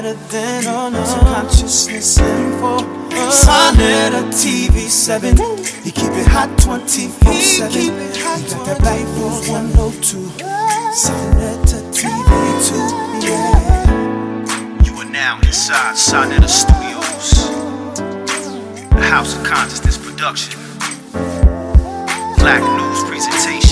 better than on consciousness info. Sahdah TV 7. He keep it hot 24/7. He got that Black News 102. Sahdah TV 2. Yeah. You are now inside Sahdah Studios, the House of Consciousness production, Black News presentation.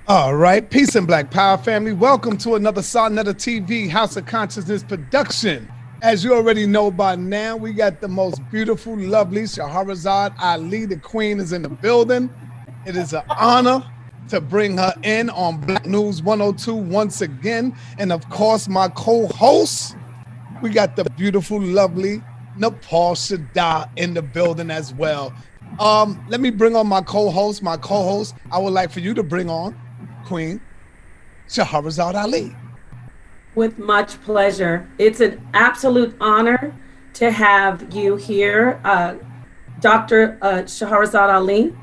All right, peace and Black Power family. Welcome to another Sahdah TV House of Consciousness production. As you already know by now, we got the most beautiful, lovely Shahrazad Ali, the queen, is in the building. It is an honor to bring her in on Black News 102 once again. And of course, my co-host, we got the beautiful, lovely Napah Shadah in the building as well. Let me bring on my co-host. I would like for you to bring on Queen Shahrazad Ali. With much pleasure. It's an absolute honor to have you here, Dr. Shahrazad Ali,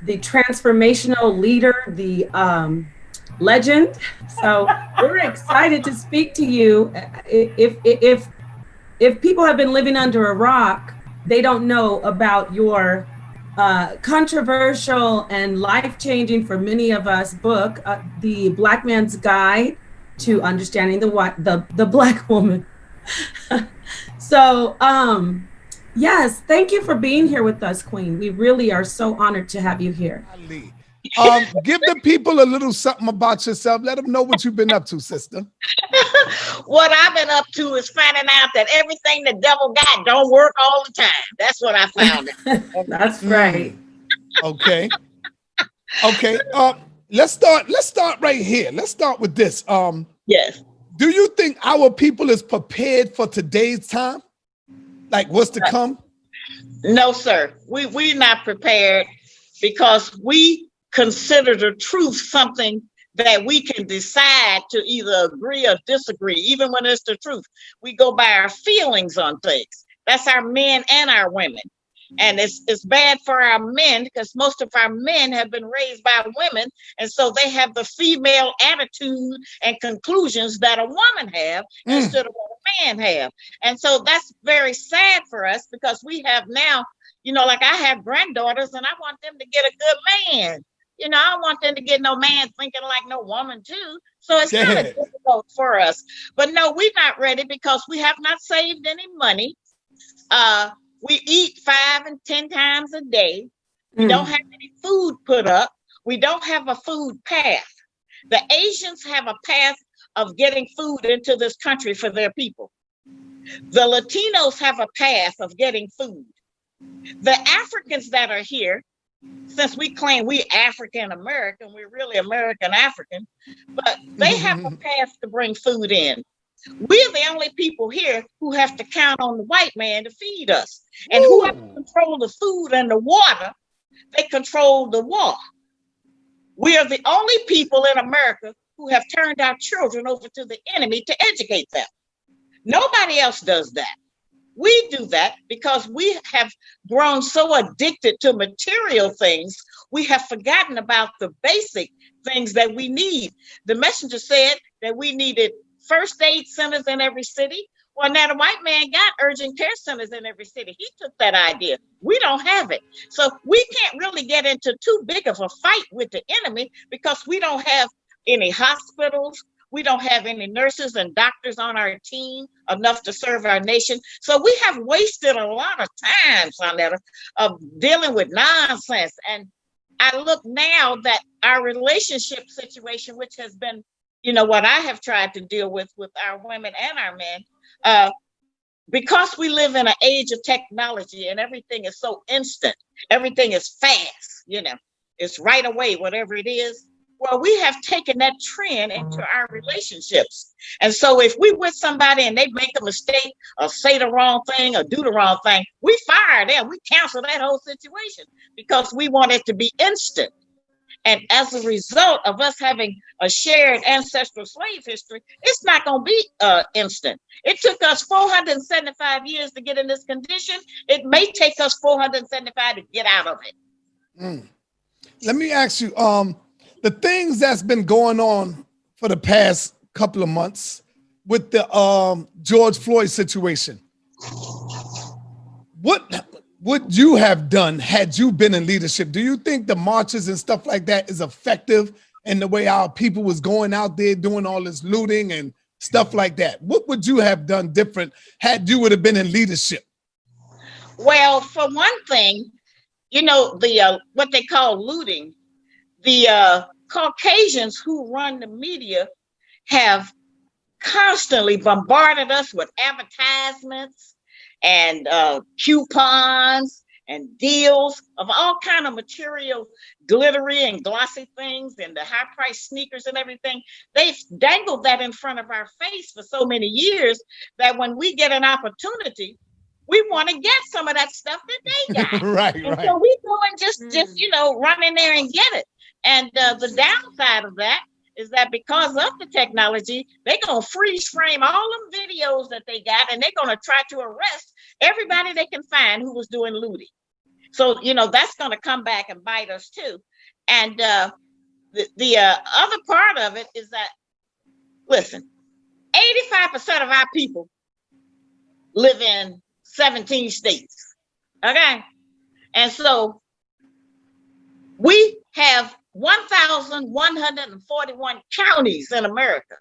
the transformational leader, the legend. So we're excited to speak to you. If people have been living under a rock, they don't know about your controversial and life-changing for many of us book, The Black Man's Guide to Understanding the Black Woman. So, yes, thank you for being here with us, Queen. We really are so honored to have you here. Give the people a little something about yourself. Let them know what you've been up to, sister. What I've been up to is finding out that everything the devil got don't work all the time. That's what I found. That's right. Okay. Let's start right here. Let's start with this. Yes. Do you think our people is prepared for today's time? Like what's to come? No, sir. We're not prepared because we consider the truth something that we can decide to either agree or disagree, even when it's the truth. We go by our feelings on things. That's our men and our women. And it's bad for our men because most of our men have been raised by women. And so they have the female attitude and conclusions that a woman have instead of what a man have. And so that's very sad for us because we have now, like I have granddaughters and I want them to get a good man. I don't want them to get no man thinking like no woman too. So it's kind of difficult for us. But no, we're not ready because we have not saved any money. We eat 5 and 10 times a day. We don't have any food put up. We don't have a food path. The Asians have a path of getting food into this country for their people. The Latinos have a path of getting food. The Africans that are here, since we claim we African American, we're really American African, but they have a path to bring food in. We're the only people here who have to count on the white man to feed us. And who have to control the food and the water, they control the war. We are the only people in America who have turned our children over to the enemy to educate them. Nobody else does that. We do that because we have grown so addicted to material things, we have forgotten about the basic things that we need. The messenger said that we needed first aid centers in every city. Well, now the white man got urgent care centers in every city. He took that idea. We don't have it. So we can't really get into too big of a fight with the enemy because we don't have any hospitals. We don't have any nurses and doctors on our team enough to serve our nation. So we have wasted a lot of time, Sahdah, of dealing with nonsense. And I look now that our relationship situation, which has been, what I have tried to deal with our women and our men, because we live in an age of technology and everything is so instant, everything is fast, it's right away, whatever it is. Well, we have taken that trend into our relationships. And so if we with somebody and they make a mistake or say the wrong thing or do the wrong thing, we fire them. We cancel that whole situation because we want it to be instant. And as a result of us having a shared ancestral slave history, it's not going to be instant. It took us 475 years to get in this condition. It may take us 475 to get out of it. Let me ask you, the things that's been going on for the past couple of months with the George Floyd situation, what would you have done had you been in leadership? Do you think the marches and stuff like that is effective in the way our people was going out there doing all this looting and stuff like that? What would you have done different had you would have been in leadership? Well, for one thing, you know, the what they call looting, the Caucasians who run the media have constantly bombarded us with advertisements and coupons and deals of all kind of material, glittery and glossy things, and the high price sneakers and everything. They've dangled that in front of our face for so many years that when we get an opportunity, we want to get some of that stuff that they got. Right. So we go and just you know, run in there and get it. And the downside of that is that because of the technology, they're going to freeze frame all them videos that they got, and they're going to try to arrest everybody they can find who was doing looting. So, you know, that's going to come back and bite us too. And the other part of it is that, listen, 85% of our people live in 17 states. Okay. And so we have 1,141 counties in America.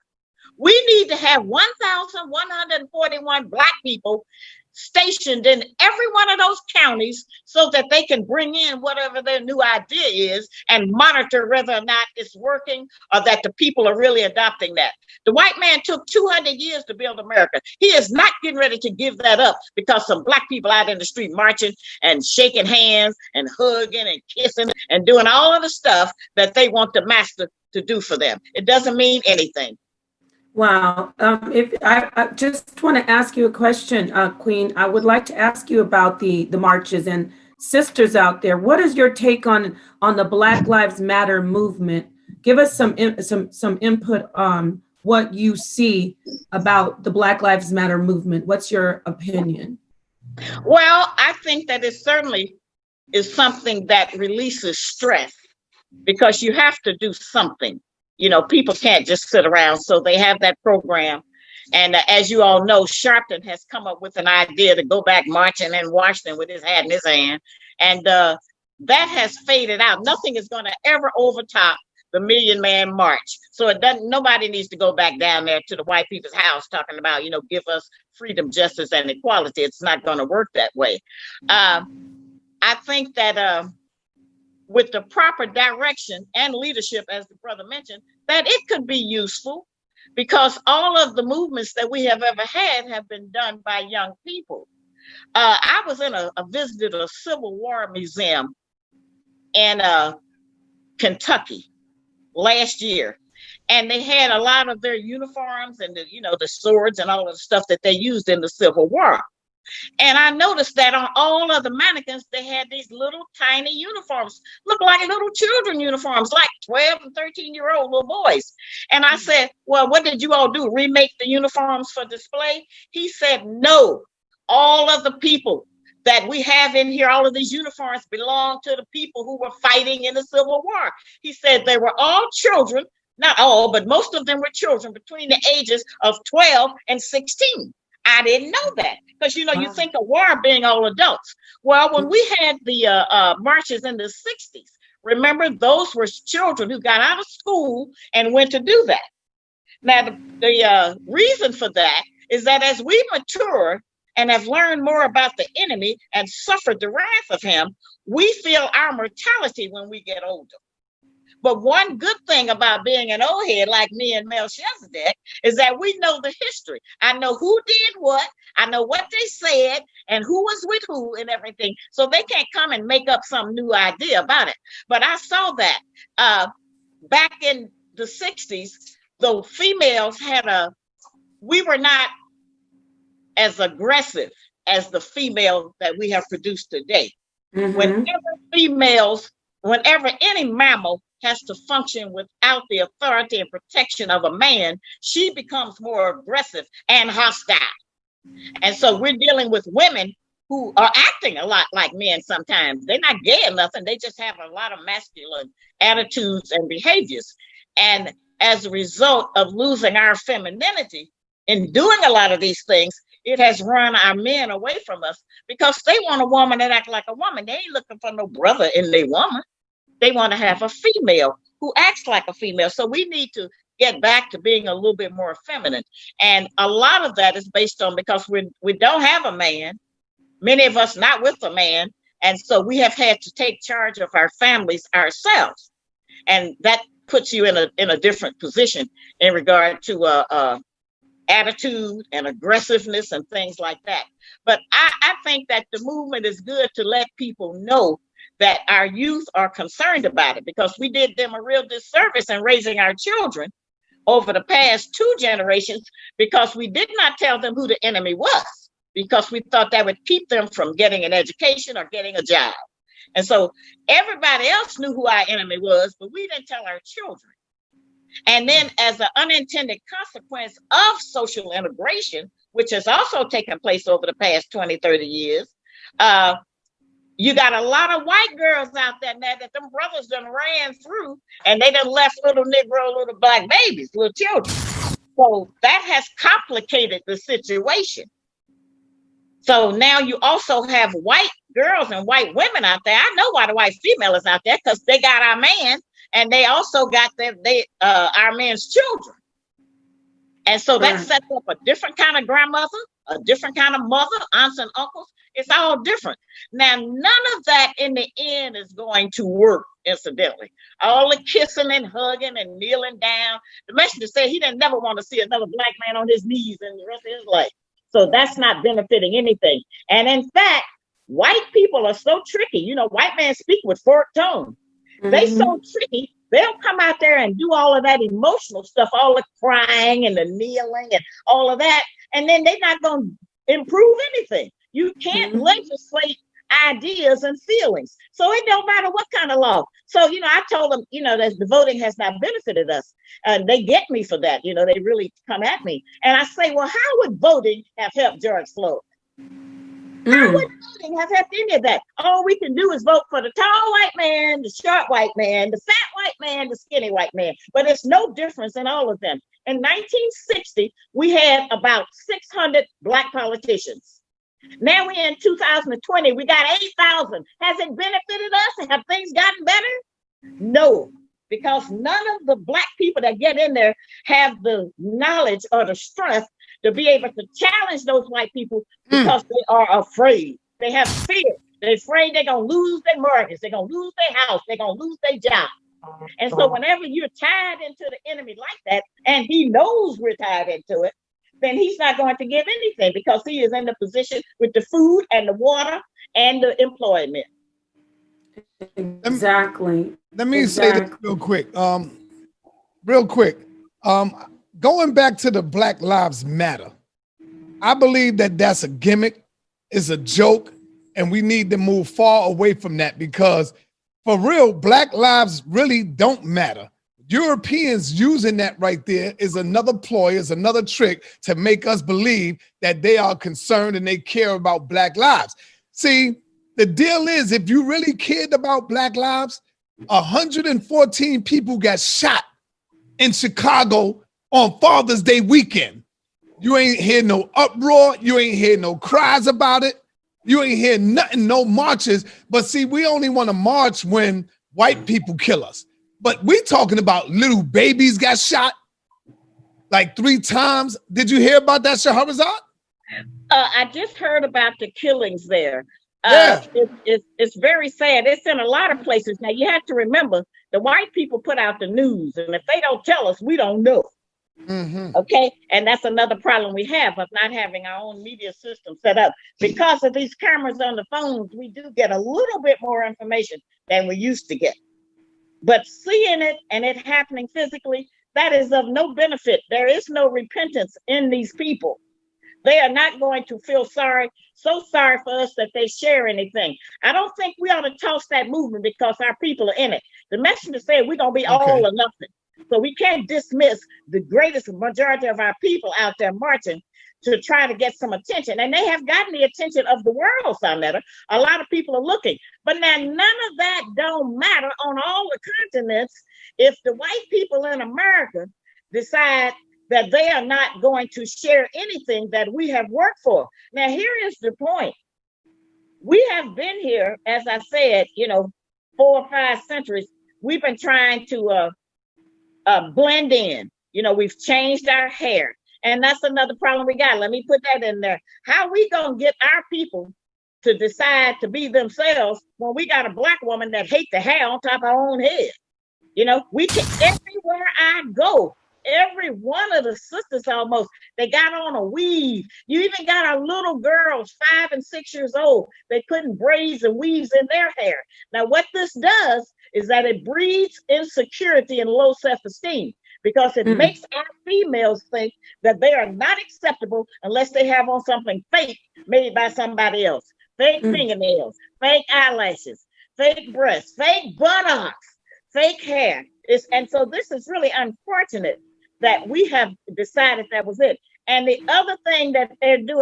We need to have 1,141 Black people stationed in every one of those counties so that they can bring in whatever their new idea is and monitor whether or not it's working or that the people are really adopting that. The white man took 200 years to build America. He is not getting ready to give that up because some Black people out in the street marching and shaking hands and hugging and kissing and doing all of the stuff that they want the master to do for them. It doesn't mean anything. Wow. If I just want to ask you a question, Queen, I would like to ask you about the marches and sisters out there. What is your take on the Black Lives Matter movement? Give us some input on what you see about the Black Lives Matter movement. What's your opinion? Well, I think that it certainly is something that releases stress because you have to do something. You know, people can't just sit around. So they have that program. And as you all know, Sharpton has come up with an idea to go back marching in Washington with his hat in his hand. And that has faded out. Nothing is going to ever overtop the Million Man March. So it doesn't, nobody needs to go back down there to the white people's house talking about, you know, give us freedom, justice, and equality. It's not going to work that way. I think that with the proper direction and leadership, as the brother mentioned, that it could be useful because all of the movements that we have ever had have been done by young people. I was in visited a Civil War museum in Kentucky last year, and they had a lot of their uniforms and the swords and all of the stuff that they used in the Civil War. And I noticed that on all of the mannequins, they had these little tiny uniforms, look like little children uniforms, like 12 and 13-year-old little boys. And I said, well, what did you all do? Remake the uniforms for display? He said, no, all of the people that we have in here, all of these uniforms belong to the people who were fighting in the Civil War. He said they were all children, not all, but most of them were children between the ages of 12 and 16. I didn't know that because, you think of war being all adults. Well, when we had the marches in the 60s, remember, those were children who got out of school and went to do that. Now, the reason for that is that as we mature and have learned more about the enemy and suffered the wrath of him, we feel our mortality when we get older. But one good thing about being an old head like me and Melchizedek is that we know the history. I know who did what, I know what they said, and who was with who and everything. So they can't come and make up some new idea about it. But I saw that back in the 60s, the females we were not as aggressive as the female that we have produced today. Mm-hmm. Whenever any mammal has to function without the authority and protection of a man, she becomes more aggressive and hostile. And so we're dealing with women who are acting a lot like men sometimes. They're not gay or nothing. They just have a lot of masculine attitudes and behaviors. And as a result of losing our femininity in doing a lot of these things, it has run our men away from us because they want a woman that acts like a woman. They ain't looking for no brother in their woman. They want to have a female who acts like a female. So we need to get back to being a little bit more feminine. And a lot of that is based on because we don't have a man, many of us not with a man. And so we have had to take charge of our families ourselves. And that puts you in a different position in regard to attitude and aggressiveness and things like that. But I think that the movement is good to let people know that our youth are concerned about it, because we did them a real disservice in raising our children over the past 2 generations, because we did not tell them who the enemy was, because we thought that would keep them from getting an education or getting a job. And so everybody else knew who our enemy was, but we didn't tell our children. And then as an unintended consequence of social integration, which has also taken place over the past 20, 30 years, you got a lot of white girls out there now that them brothers done ran through, and they done left little Negro, little black babies, little children. So that has complicated the situation. So now you also have white girls and white women out there. I know why the white female is out there, because they got our man, and they also got our men's children. And so that sets up a different kind of grandmother, a different kind of mother, aunts and uncles. It's all different. Now, none of that in the end is going to work, incidentally. All the kissing and hugging and kneeling down. The messenger said he didn't never want to see another black man on his knees in the rest of his life. So that's not benefiting anything. And in fact, white people are so tricky. You know, white men speak with forked tongue. They so tricky. They'll come out there and do all of that emotional stuff, all the crying and the kneeling and all of that. And then they're not going to improve anything. You can't legislate ideas and feelings. So it don't matter what kind of law. So, you know, I told them, you know, that the voting has not benefited us. They get me for that. You know, they really come at me. And I say, well, how would voting have helped George Floyd? How would voting have helped any of that? All we can do is vote for the tall white man, the short white man, the fat white man, the skinny white man. But it's no difference in all of them. In 1960, we had about 600 black politicians. Now we're in 2020, we got 8,000. Has it benefited us? Have things gotten better? No, because none of the black people that get in there have the knowledge or the strength to be able to challenge those white people, because they are afraid. They have fear. They're afraid they're going to lose their mortgage. They're going to lose their house. They're going to lose their job. And so whenever you're tied into the enemy like that, and he knows we're tied into it, then he's not going to give anything, because he is in the position with the food and the water and the employment. Exactly. Let me say this real quick. Going back to the Black Lives Matter, I believe that that's a gimmick, it's a joke, and we need to move far away from that, because for real, Black lives really don't matter. Europeans using that right there is another ploy, is another trick to make us believe that they are concerned and they care about Black lives. See, the deal is, if you really cared about Black lives, 114 people got shot in Chicago on Father's Day weekend. You ain't hear no uproar. You ain't hear no cries about it. You ain't hear nothing, no marches. But see, we only want to march when white people kill us. But we talking about little babies got shot like 3 times. Did you hear about that, Shahrazad? I just heard about the killings there. Yeah. It's very sad. It's in a lot of places. Now, you have to remember, the white people put out the news, and if they don't tell us, we don't know. Okay, and that's another problem we have of not having our own media system set up. Because of these cameras on the phones, we do get a little bit more information than we used to get. But seeing it and it happening physically, that is of no benefit. There is no repentance in these people. They are not going to feel so sorry for us that they share anything. I don't think we ought to toss that movement because our people are in it. The messenger said we're going to be all or nothing. So we can't dismiss the greatest majority of our people out there marching to try to get some attention. And they have gotten the attention of the world, Sonetta. A lot of people are looking. But now none of that don't matter on all the continents if the white people in America decide that they are not going to share anything that we have worked for. Now, here is the point. We have been here, as I said, 4 or 5 centuries. We've been trying to blend in. We've changed our hair. And that's another problem we got. Let me put that in there. How are we going to get our people to decide to be themselves when we got a black woman that hates the hair on top of her own head? We can, everywhere I go, every one of the sisters almost, they got on a weave. You even got our little girls, 5 and 6 years old, they putting braids and weaves in their hair. Now, what this does is that it breeds insecurity and low self-esteem, because it makes our females think that they are not acceptable unless they have on something fake made by somebody else. Fake fingernails, fake eyelashes, fake breasts, fake buttocks, fake hair. And so this is really unfortunate that we have decided that was it. And the other thing that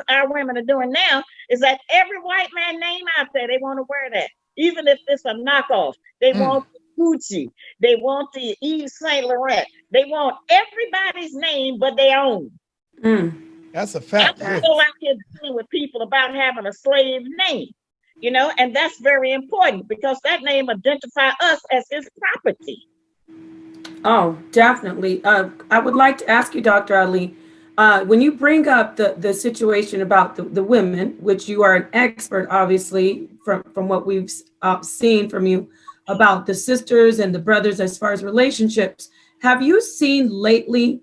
our women are doing now is that every white man name out there, they want to wear that. Even if it's a knockoff, they want Gucci, they want the Yves Saint Laurent, they want everybody's name but their own. That's a fact. I'm still out here dealing with people about having a slave name, and that's very important because that name identifies us as his property. Oh, definitely. I would like to ask you, Dr. Ali, when you bring up the situation about the women, which you are an expert, obviously, from what we've seen from you about the sisters and the brothers as far as relationships, have you seen lately,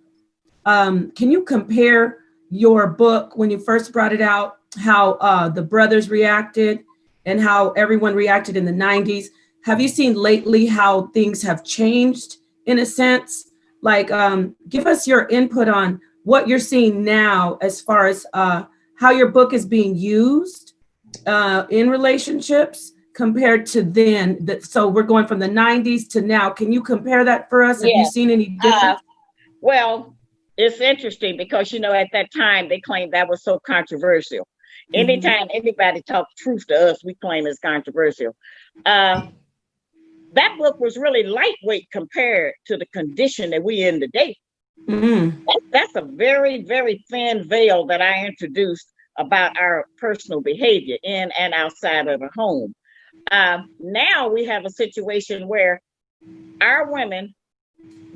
can you compare your book when you first brought it out, how the brothers reacted and how everyone reacted in the 90s? Have you seen lately how things have changed in a sense? Like, give us your input on what you're seeing now as far as how your book is being used in relationships compared to then. So we're going from the 90s to now. Can you compare that for us? Have you seen any difference? Well, it's interesting because, at that time, they claimed that was so controversial. Anytime anybody talks truth to us, we claim it's controversial. That book was really lightweight compared to the condition that we in today. That's a very, very thin veil that I introduced about our personal behavior in and outside of the home. Now we have a situation where our women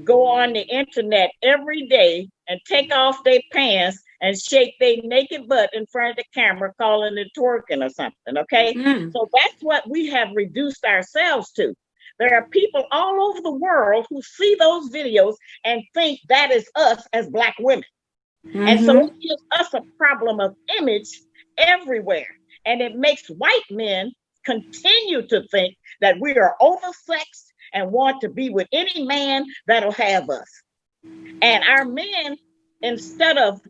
go on the internet every day and take off their pants and shake their naked butt in front of the camera, calling it twerking or something, okay? So that's what we have reduced ourselves to. There are people all over the world who see those videos and think that is us as Black women. And so it gives us a problem of image everywhere. And it makes white men continue to think that we are oversexed and want to be with any man that'll have us. And our men, instead of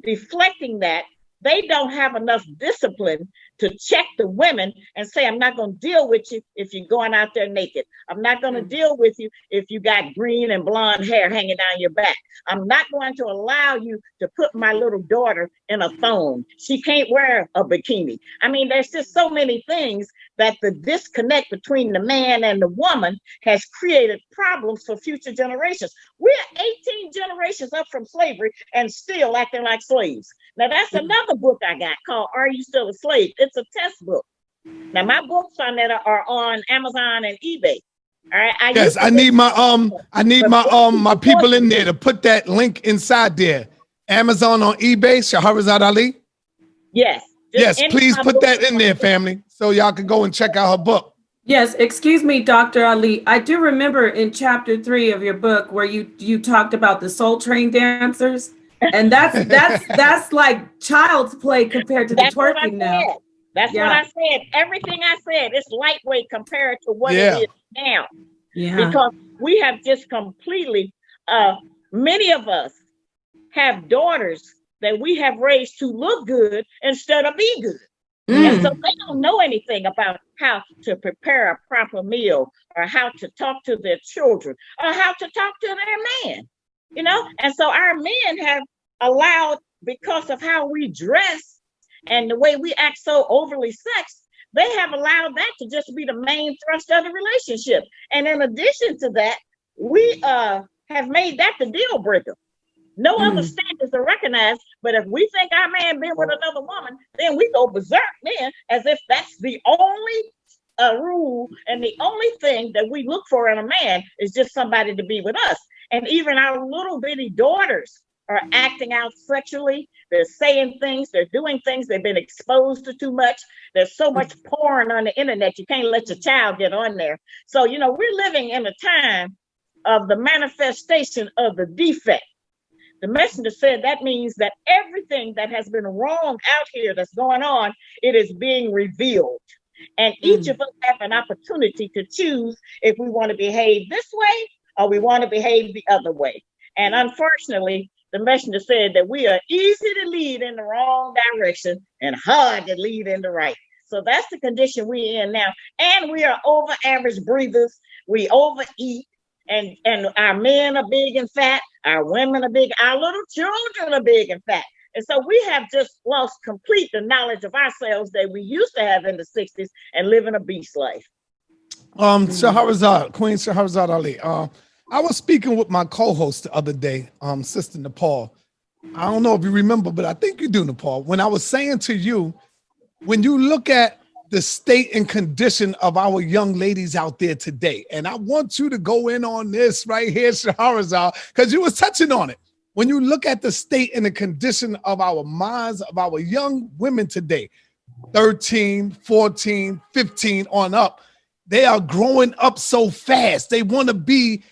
deflecting that, they don't have enough discipline to check the women and say, I'm not going to deal with you if you're going out there naked. I'm not going to deal with you if you got green and blonde hair hanging down your back. I'm not going to allow you to put my little daughter in a thong. She can't wear a bikini. I mean, there's just so many things that the disconnect between the man and the woman has created problems for future generations. We're 18 generations up from slavery and still acting like slaves. Now, that's another book I got called Are You Still a Slave? It's a test book. Now, my books on that are on Amazon and eBay. All right. I need my people in there to put that link inside there. Amazon on eBay, Shahrazad Ali. Yes. Yes, please put that in there, family, so y'all can go and check out her book. Yes, excuse me, Dr. Ali. I do remember in chapter 3 of your book where you talked about the Soul Train dancers. And that's like child's play compared to the twerking now. That's what I said. Everything I said, it's lightweight compared to what it is now. Yeah. Because we have just completely, many of us have daughters that we have raised to look good instead of be good. And so they don't know anything about how to prepare a proper meal or how to talk to their children or how to talk to their man, And so our men have allowed, because of how we dress and the way we act so overly sexed, they have allowed that to just be the main thrust of the relationship. And in addition to that, we have made that the deal breaker. No other standards are recognized, but if we think our man been with another woman, then we go berserk then, as if that's the only rule and the only thing that we look for in a man is just somebody to be with us. And even our little bitty daughters are acting out sexually. They're saying things, they're doing things they've been exposed to too much. There's so much porn on the internet, you can't let your child get on there. So, we're living in a time of the manifestation of the defect. The messenger said that means that everything that has been wrong out here that's going on, it is being revealed. And each of us have an opportunity to choose if we want to behave this way or we want to behave the other way. And unfortunately, the messenger said that we are easy to lead in the wrong direction and hard to lead in the right. So that's the condition we're in now. And we are over average breathers. We overeat. And our men are big and fat, our women are big, our little children are big and fat. And so we have just lost complete the knowledge of ourselves that we used to have in the 60s and living a beast life. Shahrazad, Queen Shahrazad Ali. I was speaking with my co-host the other day, Sister Napah. I don't know if you remember, but I think you do, Napah. When I was saying to you, when you look at the state and condition of our young ladies out there today. And I want you to go in on this right here, Shahrazad, because you was touching on it. When you look at the state and the condition of our minds, of our young women today, 13, 14, 15 on up, they are growing up so fast. They want to be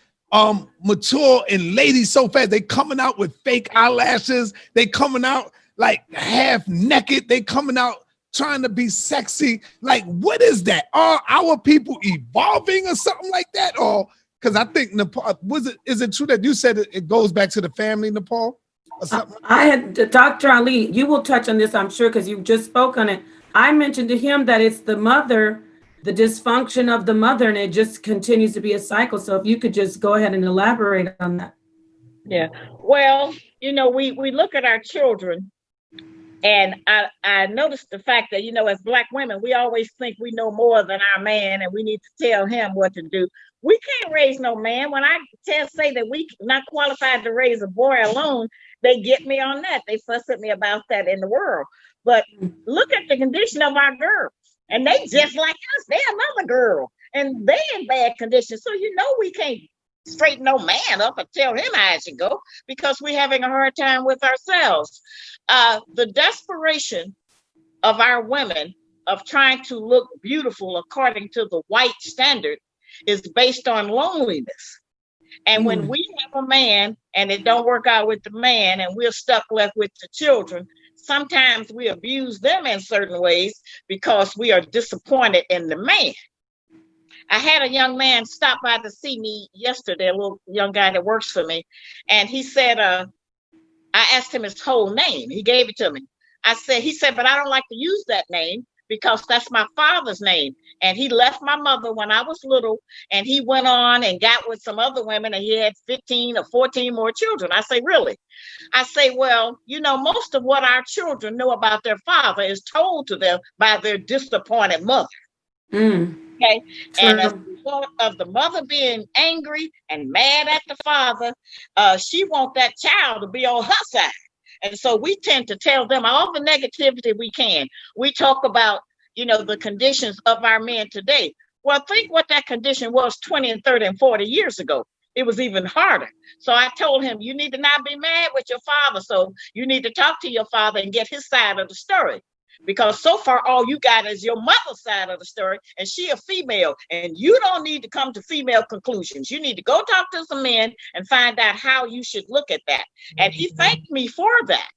mature and ladies so fast. They coming out with fake eyelashes. They coming out like half naked. They coming out trying to be sexy. Like, what is that? Are our people evolving or something like that? Or because I think Napah, is it true that you said it goes back to the family, Napah? Or something? I had Dr. Ali, you will touch on this, I'm sure, because you just spoke on it. I mentioned to him that it's the mother, the dysfunction of the mother, and it just continues to be a cycle. So if you could just go ahead and elaborate on that. Yeah. Well, we look at our children. And I noticed the fact that, as Black women, we always think we know more than our man and we need to tell him what to do. We can't raise no man. When I say that we not qualified to raise a boy alone, they get me on that. They fuss at me about that in the world. But look at the condition of our girls. And they just like us. They're another girl. And they in bad condition. So, we can't straighten no man up and tell him how it should go because we're having a hard time with ourselves. The desperation of our women of trying to look beautiful according to the white standard is based on loneliness. And when we have a man and it don't work out with the man and we're stuck left with the children, sometimes we abuse them in certain ways because we are disappointed in the man. I had a young man stop by to see me yesterday, a little young guy that works for me. And he said, I asked him his whole name. He gave it to me. He said, but I don't like to use that name because that's my father's name. And he left my mother when I was little and he went on and got with some other women and he had 15 or 14 more children. I say, really? I say, well, most of what our children know about their father is told to them by their disappointed mother. Okay. And as a result of the mother being angry and mad at the father, she wants that child to be on her side. And so we tend to tell them all the negativity we can. We talk about, the conditions of our men today. Well, think what that condition was 20 and 30 and 40 years ago. It was even harder. So I told him, you need to not be mad with your father. So you need to talk to your father and get his side of the story. Because so far, all you got is your mother's side of the story, and she a female, and you don't need to come to female conclusions. You need to go talk to some men and find out how you should look at that. And he thanked me for that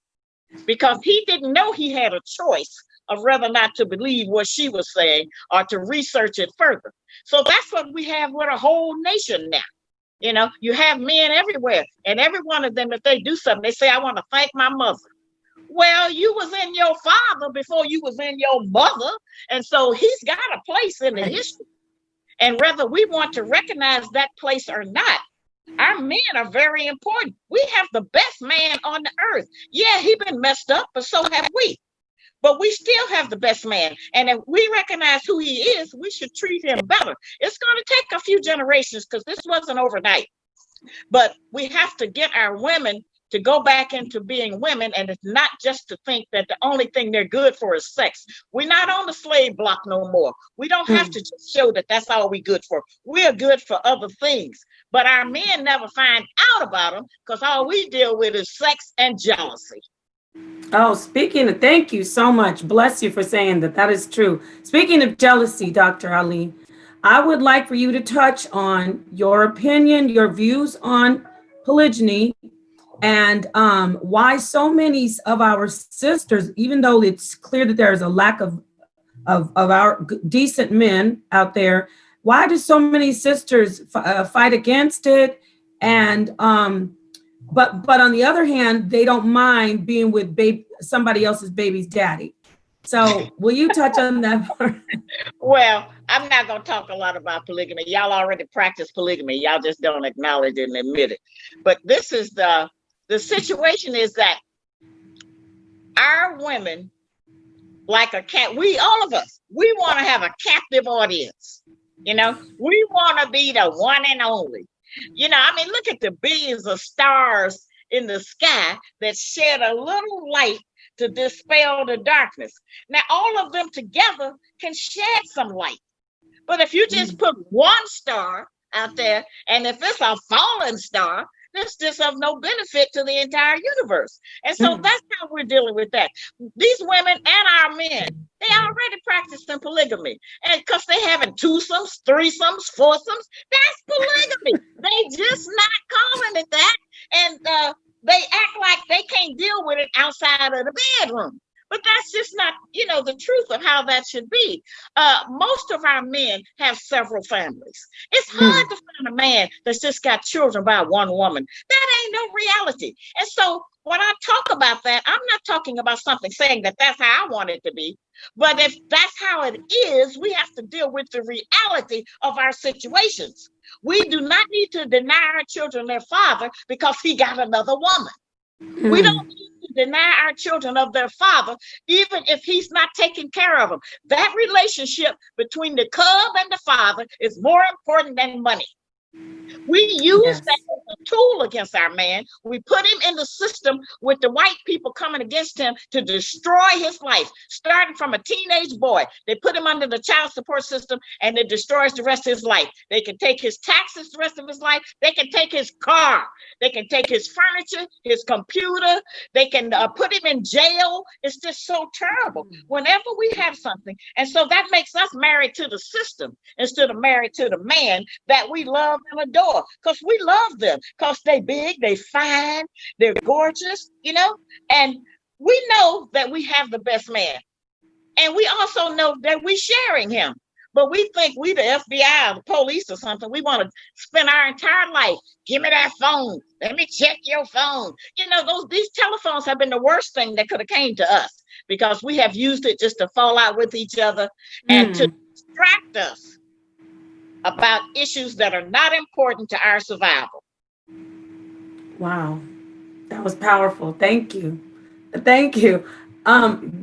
because he didn't know he had a choice of whether or not to believe what she was saying or to research it further. So that's what we have with a whole nation now. You have men everywhere, and every one of them, if they do something, they say, I want to thank my mother. Well, you was in your father before you was in your mother. And so he's got a place in the Right. history. And whether we want to recognize that place or not, our men are very important. We have the best man on the earth. Yeah, he been messed up, but so have we. But we still have the best man. And if we recognize who he is, we should treat him better. It's going to take a few generations because this wasn't overnight. But we have to get our women to go back into being women, and it's not just to think that the only thing they're good for is sex. We're not on the slave block no more. We don't have to just show that that's all we're good for. We're good for other things, but our men never find out about them because all we deal with is sex and jealousy. Oh, speaking of, thank you so much. Bless you for saying that. That is true. Speaking of jealousy, Dr. Ali, I would like for you to touch on your opinion, your views on polygyny, and why so many of our sisters, even though it's clear that there is a lack of our decent men out there, why do so many sisters fight against it? And but on the other hand, they don't mind being with somebody else's baby's daddy. So will you touch on that part? Well, I'm not going to talk a lot about polygamy. Y'all already practice polygamy. Y'all just don't acknowledge it and admit it. But this is the situation is that our women, like a cat, all of us, we want to have a captive audience. You know, we want to be the one and only. You know, I mean, look at the billions of stars in the sky that shed a little light to dispel the darkness. Now, all of them together can shed some light. But if you just put one star out there, and if it's a fallen star, it's just of no benefit to the entire universe. And so that's how we're dealing with that. These women and our men, they already practicing polygamy. And because they having twosomes, threesomes, foursomes, that's polygamy. They just not calling it that. And they act like they can't deal with it outside of the bedroom. But that's just not, the truth of how that should be. Most of our men have several families. It's hard to find a man that's just got children by one woman. That ain't no reality. And so when I talk about that, I'm not talking about something saying that that's how I want it to be. But if that's how it is, we have to deal with the reality of our situations. We do not need to deny our children their father because he got another woman. We don't need to deny our children of their father, even if he's not taking care of them. That relationship between the cub and the father is more important than money. We use that as a tool against our man. We put him in the system with the white people coming against him to destroy his life, starting from a teenage boy. They put him under the child support system and it destroys the rest of his life. They can take his taxes the rest of his life. They can take his car. They can take his furniture, his computer. They can put him in jail. It's just so terrible whenever we have something. And so that makes us married to the system instead of married to the man that we love and adore. Because we love them because they big, they fine, they're gorgeous, and we know that we have the best man. And we also know that we're sharing him. But we think we the FBI or the police or something. We want to spend our entire life. Give me that phone. Let me check your phone. These telephones have been the worst thing that could have came to us because we have used it just to fall out with each other and to distract us about issues that are not important to our survival. Wow, that was powerful. Thank you. Thank you.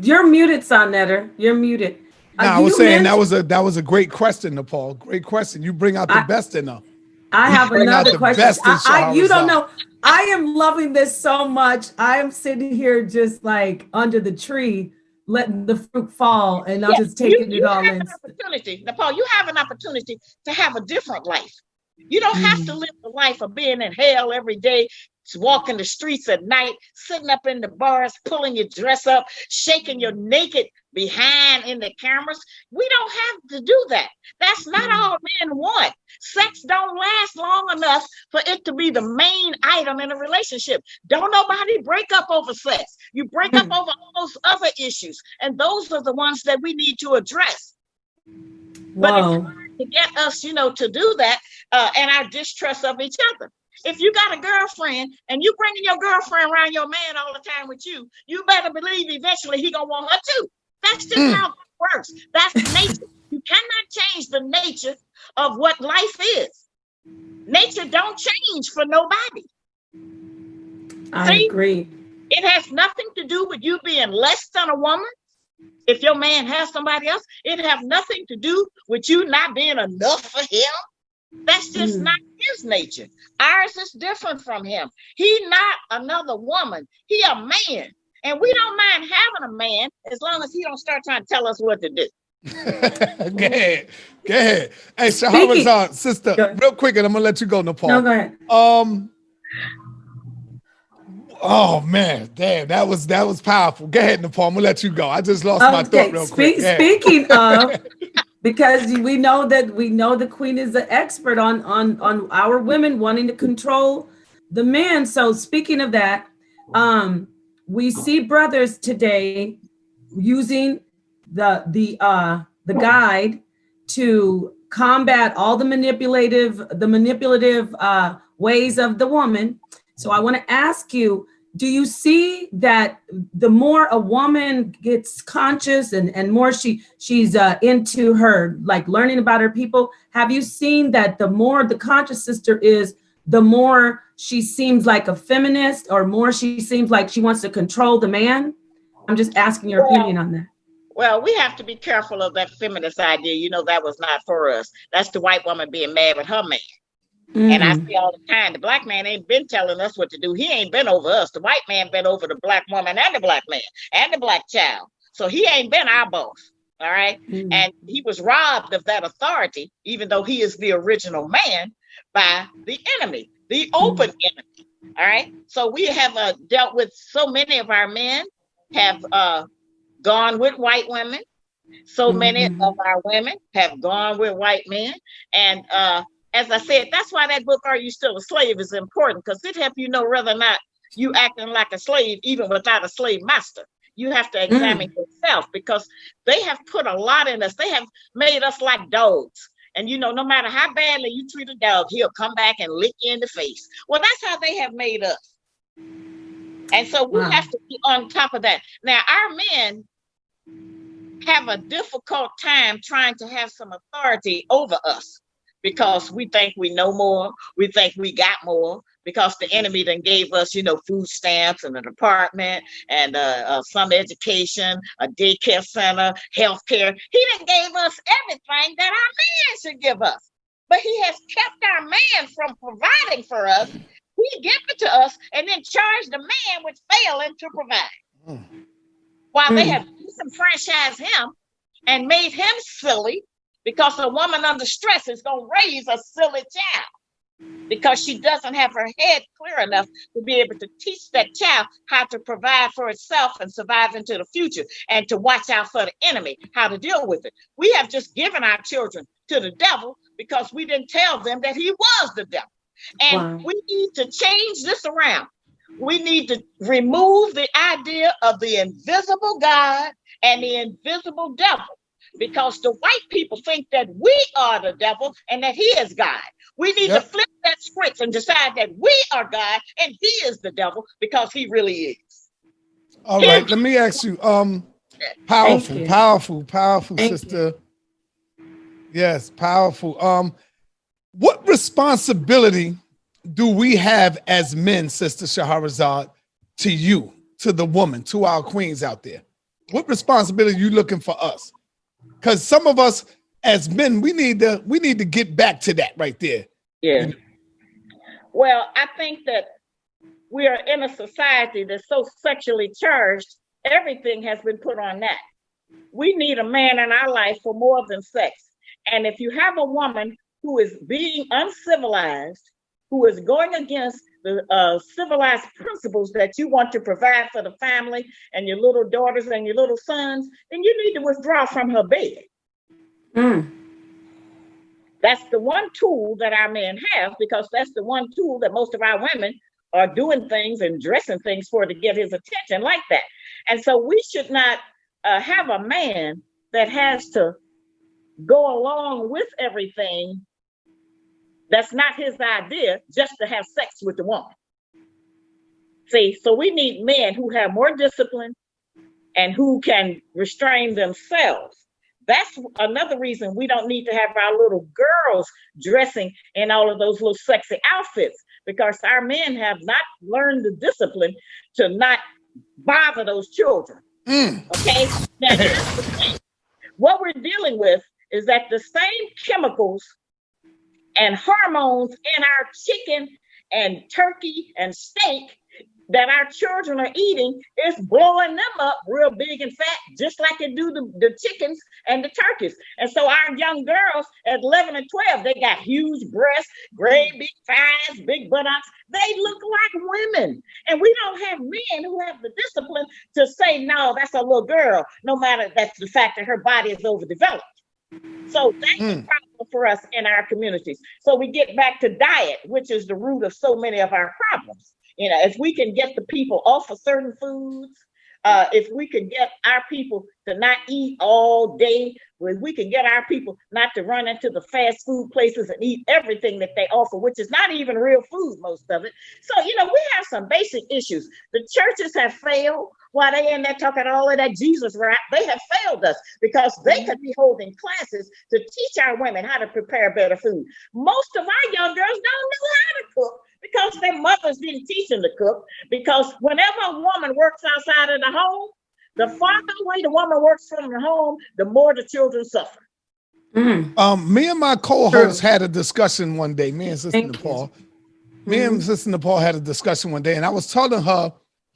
You're muted, Sonetta. You're muted. No, I was saying that was a great question, Nepal. Great question. You bring out the best in her. I have another question. You don't Shahrazad. know. I am loving this so much. I am sitting here just like under the tree, letting the fruit fall, and I'm just taking it all in. Nepal, you have an opportunity to have a different life. You don't have to live the life of being in hell every day, walking the streets at night, sitting up in the bars, pulling your dress up, shaking your naked behind in the cameras. We don't have to do that. That's not all men want. Sex don't last long enough for it to be the main item in a relationship. Don't nobody break up over sex. You break up over all those other issues, and those are the ones that we need to address. But it's hard to get us, to do that, and our distrust of each other. If you got a girlfriend and you bringing your girlfriend around your man all the time with you, you better believe eventually he gonna want her too. That's just how it works. That's nature. You cannot change the nature of what life is. Nature don't change for nobody. I See, agree. it has nothing to do with you being less than a woman. If your man has somebody else, it have nothing to do with you not being enough for him. That's just not his nature. Ours is different from him. He not another woman. He a man. And we don't mind having a man as long as he don't start trying to tell us what to do. Go ahead. Go ahead. Hey, Shahrazad, sister, real quick, and I'm gonna let you go, Napah. No, go ahead. Oh man, damn, that was powerful. Go ahead, Napah. I'm gonna let you go. I just lost my thought real quick. Speaking of, because we know the queen is an expert on our women wanting to control the men. So speaking of that, we see brothers today using the guide to combat all the manipulative ways of the woman. So I want to ask you, do you see that the more a woman gets conscious and more she's into her, like learning about her people, have you seen that the more the conscious sister is, the more she seems like a feminist, or more she seems like she wants to control the man? I'm just asking your opinion on that. Well, we have to be careful of that feminist idea. You know, that was not for us. That's the white woman being mad with her man. And I see all the time, the black man ain't been telling us what to do. He ain't been over us. The white man been over the black woman and the black man and the black child. So he ain't been our boss. All right. And he was robbed of that authority, even though he is the original man, by the enemy, the open enemy. All right. So we have dealt with so many of our men have gone with white women. So many of our women have gone with white men. And as I said, that's why that book, Are You Still a Slave, is important, because it helps you know whether or not you acting like a slave, even without a slave master. You have to examine yourself, because they have put a lot in us. They have made us like dogs. And, you know, no matter how badly you treat a dog, he'll come back and lick you in the face. Well, that's how they have made us. And so we have to be on top of that. Now, our men have a difficult time trying to have some authority over us, because we think we know more, we think we got more, because the enemy then gave us, you know, food stamps and an apartment and some education, a daycare center, health care. He done gave us everything that our man should give us. But he has kept our man from providing for us. He give it to us and then charge the man with failing to provide. While they have disenfranchised him and made him silly, because a woman under stress is going to raise a silly child, because she doesn't have her head clear enough to be able to teach that child how to provide for itself and survive into the future, and to watch out for the enemy, how to deal with it. We have just given our children to the devil because we didn't tell them that he was the devil. And we need to change this around. We need to remove the idea of the invisible God and the invisible devil, because the white people think that we are the devil and that he is God. We need to flip that script and decide that we are God and he is the devil, because he really is. All right, let me ask you, powerful sister. Yes, powerful. What responsibility do we have as men, Sister Shahrazad, to you, to the woman, to our queens out there? What responsibility are you looking for us? Because some of us as men, we need to get back to that right there. Yeah. Well, I think that we are in a society that's so sexually charged. Everything has been put on that. We need a man in our life for more than sex. And if you have a woman who is being uncivilized, who is going against the civilized principles that you want to provide for the family and your little daughters and your little sons, then you need to withdraw from her bed. That's the one tool that our men have, because that's the one tool that most of our women are doing things and dressing things for, to get his attention like that. And so we should not have a man that has to go along with everything That's not his idea, just to have sex with the woman. See, so we need men who have more discipline and who can restrain themselves. That's another reason we don't need to have our little girls dressing in all of those little sexy outfits, because our men have not learned the discipline to not bother those children. Okay? Now, here's the thing. What we're dealing with is that the same chemicals and hormones in our chicken and turkey and steak that our children are eating is blowing them up real big and fat, just like it do the chickens and the turkeys. And so our young girls at 11 and 12, they got huge breasts, great big thighs, big buttocks. They look like women. And we don't have men who have the discipline to say, no, that's a little girl, no matter that's the fact that her body is overdeveloped. So that's a problem for us in our communities. So we get back to diet, which is the root of so many of our problems. You know, if we can get the people off of certain foods, if we can get our people to not eat all day, if we can get our people not to run into the fast food places and eat everything that they offer, which is not even real food, most of it. So, you know, we have some basic issues. The churches have failed while they in there talking all of that Jesus rap. They have failed us because they could be holding classes to teach our women how to prepare better food. Most of our young girls don't know how to cook, because their mothers didn't teach them to cook. Because whenever a woman works outside of the home, the farther away the woman works from the home, the more the children suffer. Me and my co-host had a discussion one day. Me and Sister Nepal. Me and Sister Nepal had a discussion one day, and I was telling her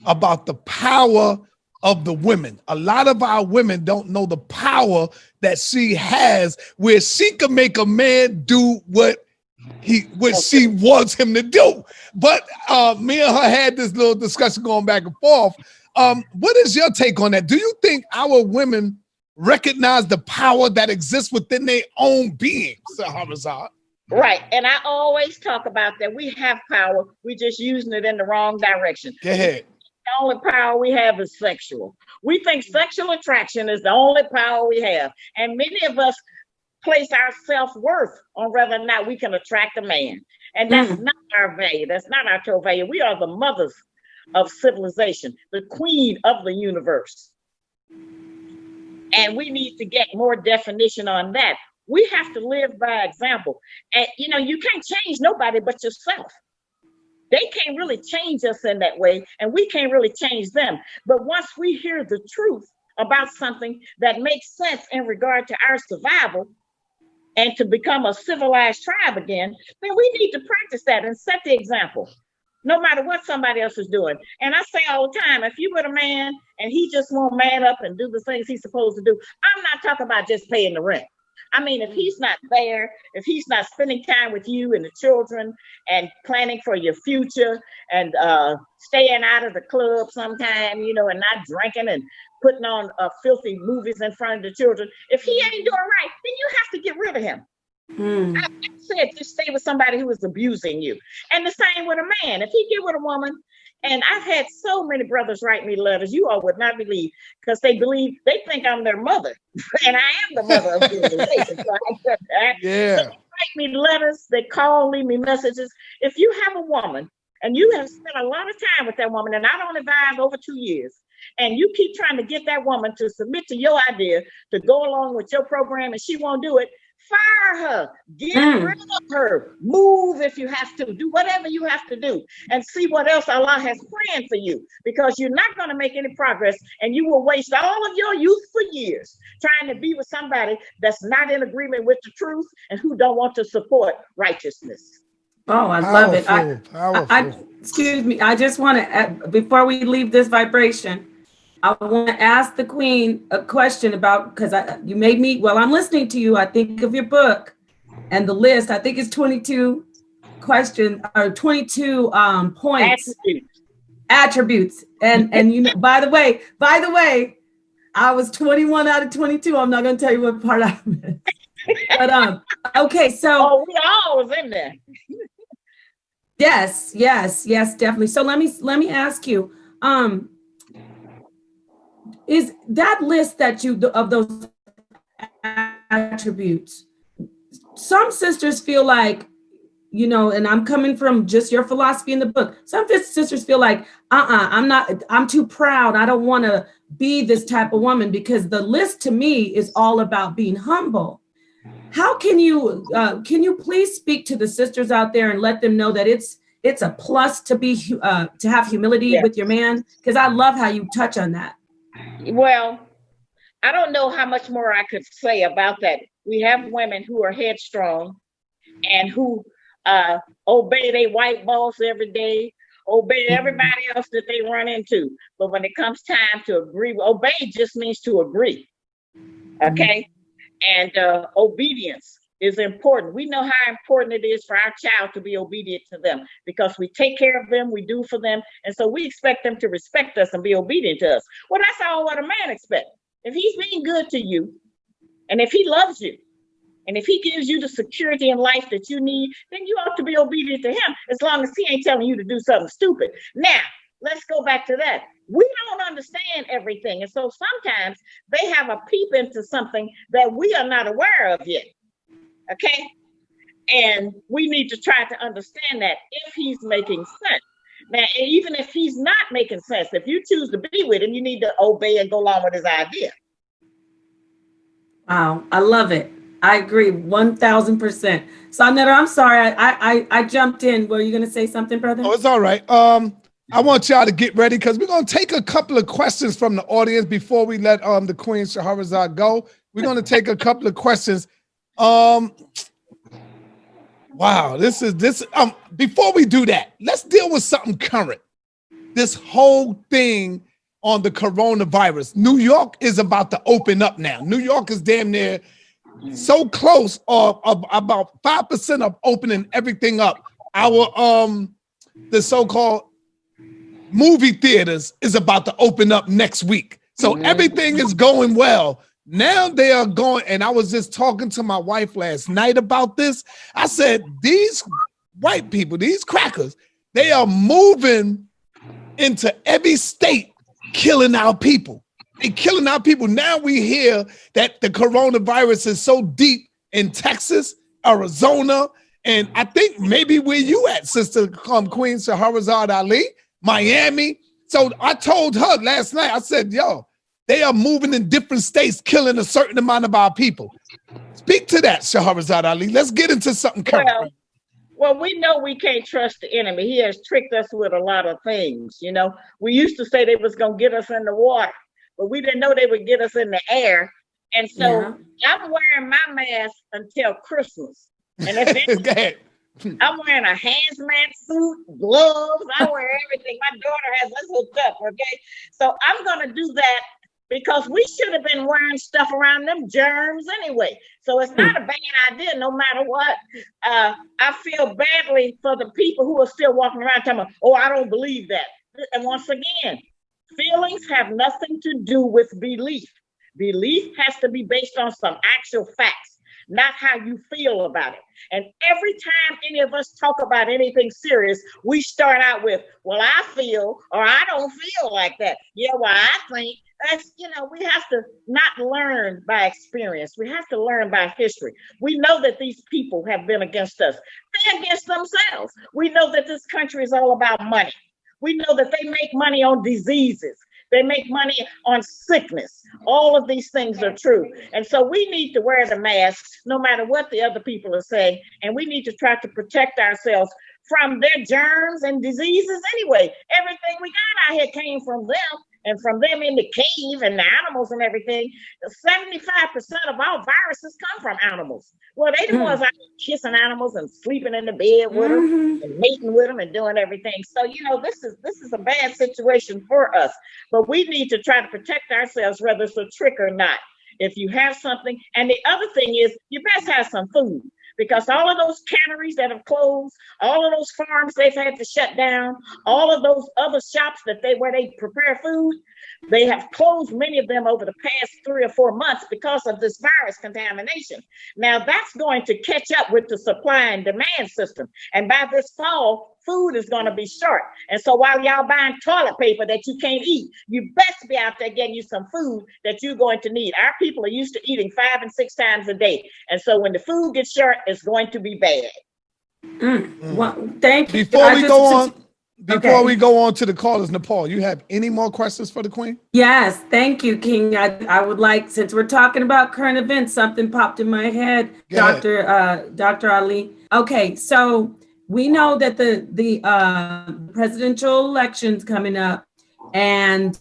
about the power of the women. A lot of our women don't know the power that she has, where she can make a man do what she wants him to do. But me and her had this little discussion going back and forth. What is your take on that? Do you think our women recognize the power that exists within their own being, Shahrazad? Right. And I always talk about that. We have power. We're just using it in the wrong direction. Go ahead. The only power we have is sexual. We think sexual attraction is the only power we have. And many of us place our self-worth on whether or not we can attract a man. And that's not our value. That's not our true value. We are the mothers of civilization, the queen of the universe. And we need to get more definition on that. We have to live by example. And, you know, you can't change nobody but yourself. They can't really change us in that way, and we can't really change them. But once we hear the truth about something that makes sense in regard to our survival and to become a civilized tribe again, then we need to practice that and set the example, no matter what somebody else is doing. And I say all the time, if you were a man and he just won't man up and do the things he's supposed to do, I'm not talking about just paying the rent. I mean, if he's not there, if he's not spending time with you and the children and planning for your future and staying out of the club sometime, you know, and not drinking and putting on filthy movies in front of the children, if he ain't doing right, then you have to get rid of him. I said just stay with somebody who is abusing you. And the same with a man. If he get with a woman, and I've had so many brothers write me letters you all would not believe, because they think I'm their mother. And I am the mother of civilization. So yeah. So they write me letters, they call, leave me messages. If you have a woman and you have spent a lot of time with that woman, and I don't advise over 2 years, and you keep trying to get that woman to submit to your idea to go along with your program and she won't do it, fire her, get rid of her, move if you have to, do whatever you have to do, and see what else Allah has planned for you, because you're not going to make any progress, and you will waste all of your youth for years trying to be with somebody that's not in agreement with the truth and who don't want to support righteousness. Oh, I love it. Excuse me, I just want to, before we leave this vibration, I want to ask the Queen a question about, because you made me, while I'm listening to you, I think of your book and the list. I think it's 22 questions or 22 points. Attributes. And you know, by the way, I was 21 out of 22. I'm not going to tell you what part I missed. But okay, so we all was in there. Yes, definitely. So let me ask you, is that list that you of those attributes, some sisters feel like you know, and I'm coming from just your philosophy in the book. Some sisters feel like, I'm too proud. I don't want to be this type of woman, because the list to me is all about being humble. How can you please speak to the sisters out there and let them know that it's a plus to be to have humility with your man? Because I love how you touch on that. Well, I don't know how much more I could say about that. We have women who are headstrong and who obey their white boss every day, obey everybody else that they run into. But when it comes time to agree, obey just means to agree. Okay. And obedience is important. We know how important it is for our child to be obedient to them, because we take care of them, we do for them. And so we expect them to respect us and be obedient to us. Well, that's all what a man expects. If he's being good to you, and if he loves you, and if he gives you the security in life that you need, then you ought to be obedient to him, as long as he ain't telling you to do something stupid. Now, let's go back to that. We don't understand everything. And so sometimes they have a peep into something that we are not aware of yet. Okay? And we need to try to understand that if he's making sense. Now, even if he's not making sense, if you choose to be with him, you need to obey and go along with his idea. Wow, I love it. I agree 1000%. Sahdah, I'm sorry, I jumped in. Were you going to say something, brother? Oh, it's all right. I want y'all to get ready, because we're going to take a couple of questions from the audience before we let the Queen Shahrazad go. We're going to take a couple of questions. Wow, this. Before we do that, let's deal with something current. This whole thing on the coronavirus. New York is about to open up now. New York is damn near so close, of about 5% of opening everything up. Our the so-called movie theaters is about to open up next week. So everything is going well. Now they are going, and I was just talking to my wife last night about this. I said, these white people, these crackers, they are moving into every state, killing our people. They're killing our people. Now we hear that the coronavirus is so deep in Texas, Arizona, and I think maybe where you at, Sister Queen Shahrazad Ali, Miami. So I told her last night, I said, yo, they are moving in different states, killing a certain amount of our people. Speak to that, Shahrazad Ali. Let's get into something current. Well, we know we can't trust the enemy. He has tricked us with a lot of things. You know, we used to say they was going to get us in the water, but we didn't know they would get us in the air. And so I'm wearing my mask until Christmas. And if I'm wearing a hazmat suit, gloves, I wear everything. My daughter has us hooked up, okay? So I'm going to do that, because we should have been wearing stuff around them germs anyway. So it's not a bad idea, no matter what. I feel badly for the people who are still walking around telling me, oh, I don't believe that. And once again, feelings have nothing to do with belief. Belief has to be based on some actual facts, not how you feel about it. And every time any of us talk about anything serious, we start out with, well, I feel, or I don't feel like that. Yeah, well, I think. That's, you know, we have to not learn by experience. We have to learn by history. We know that these people have been against us. They're against themselves. We know that this country is all about money. We know that they make money on diseases. They make money on sickness. All of these things are true. And so we need to wear the mask no matter what the other people are saying. And we need to try to protect ourselves from their germs and diseases anyway. Everything we got out here came from them. And from them in the cave and the animals and everything, 75% of all viruses come from animals. Well, they the ones out kissing animals and sleeping in the bed with them and mating with them and doing everything. So, you know, this is a bad situation for us. But we need to try to protect ourselves, whether it's a trick or not. If you have something, and the other thing is, you best have some food. Because all of those canneries that have closed, all of those farms they've had to shut down, all of those other shops where they prepare food, they have closed many of them over the past 3 or 4 months because of this virus contamination. Now that's going to catch up with the supply and demand system. And by this fall, food is going to be short. And so while y'all buying toilet paper that you can't eat, you best be out there getting you some food that you're going to need. Our people are used to eating 5 and 6 times a day. And so when the food gets short, it's going to be bad. Well, thank you. Before we go on, Okay. we go on to the callers, Nepal, you have any more questions for the Queen? Yes, thank you, King. I would like, since we're talking about current events, something popped in my head, Go ahead. Dr. Ali. Okay, so we know that the presidential election's coming up, and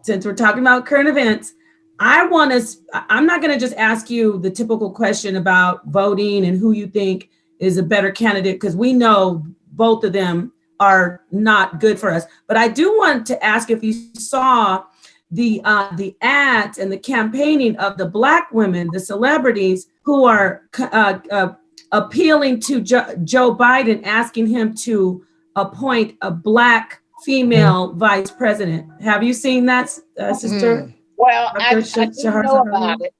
since we're talking about current events, I'm not going to just ask you the typical question about voting and who you think is a better candidate, because we know both of them are not good for us. But I do want to ask if you saw the ads and the campaigning of the Black women, the celebrities who are appealing to Joe Biden, asking him to appoint a Black female vice president. Have you seen that, Sister? Well, I do Shahrazad know Ali? about it.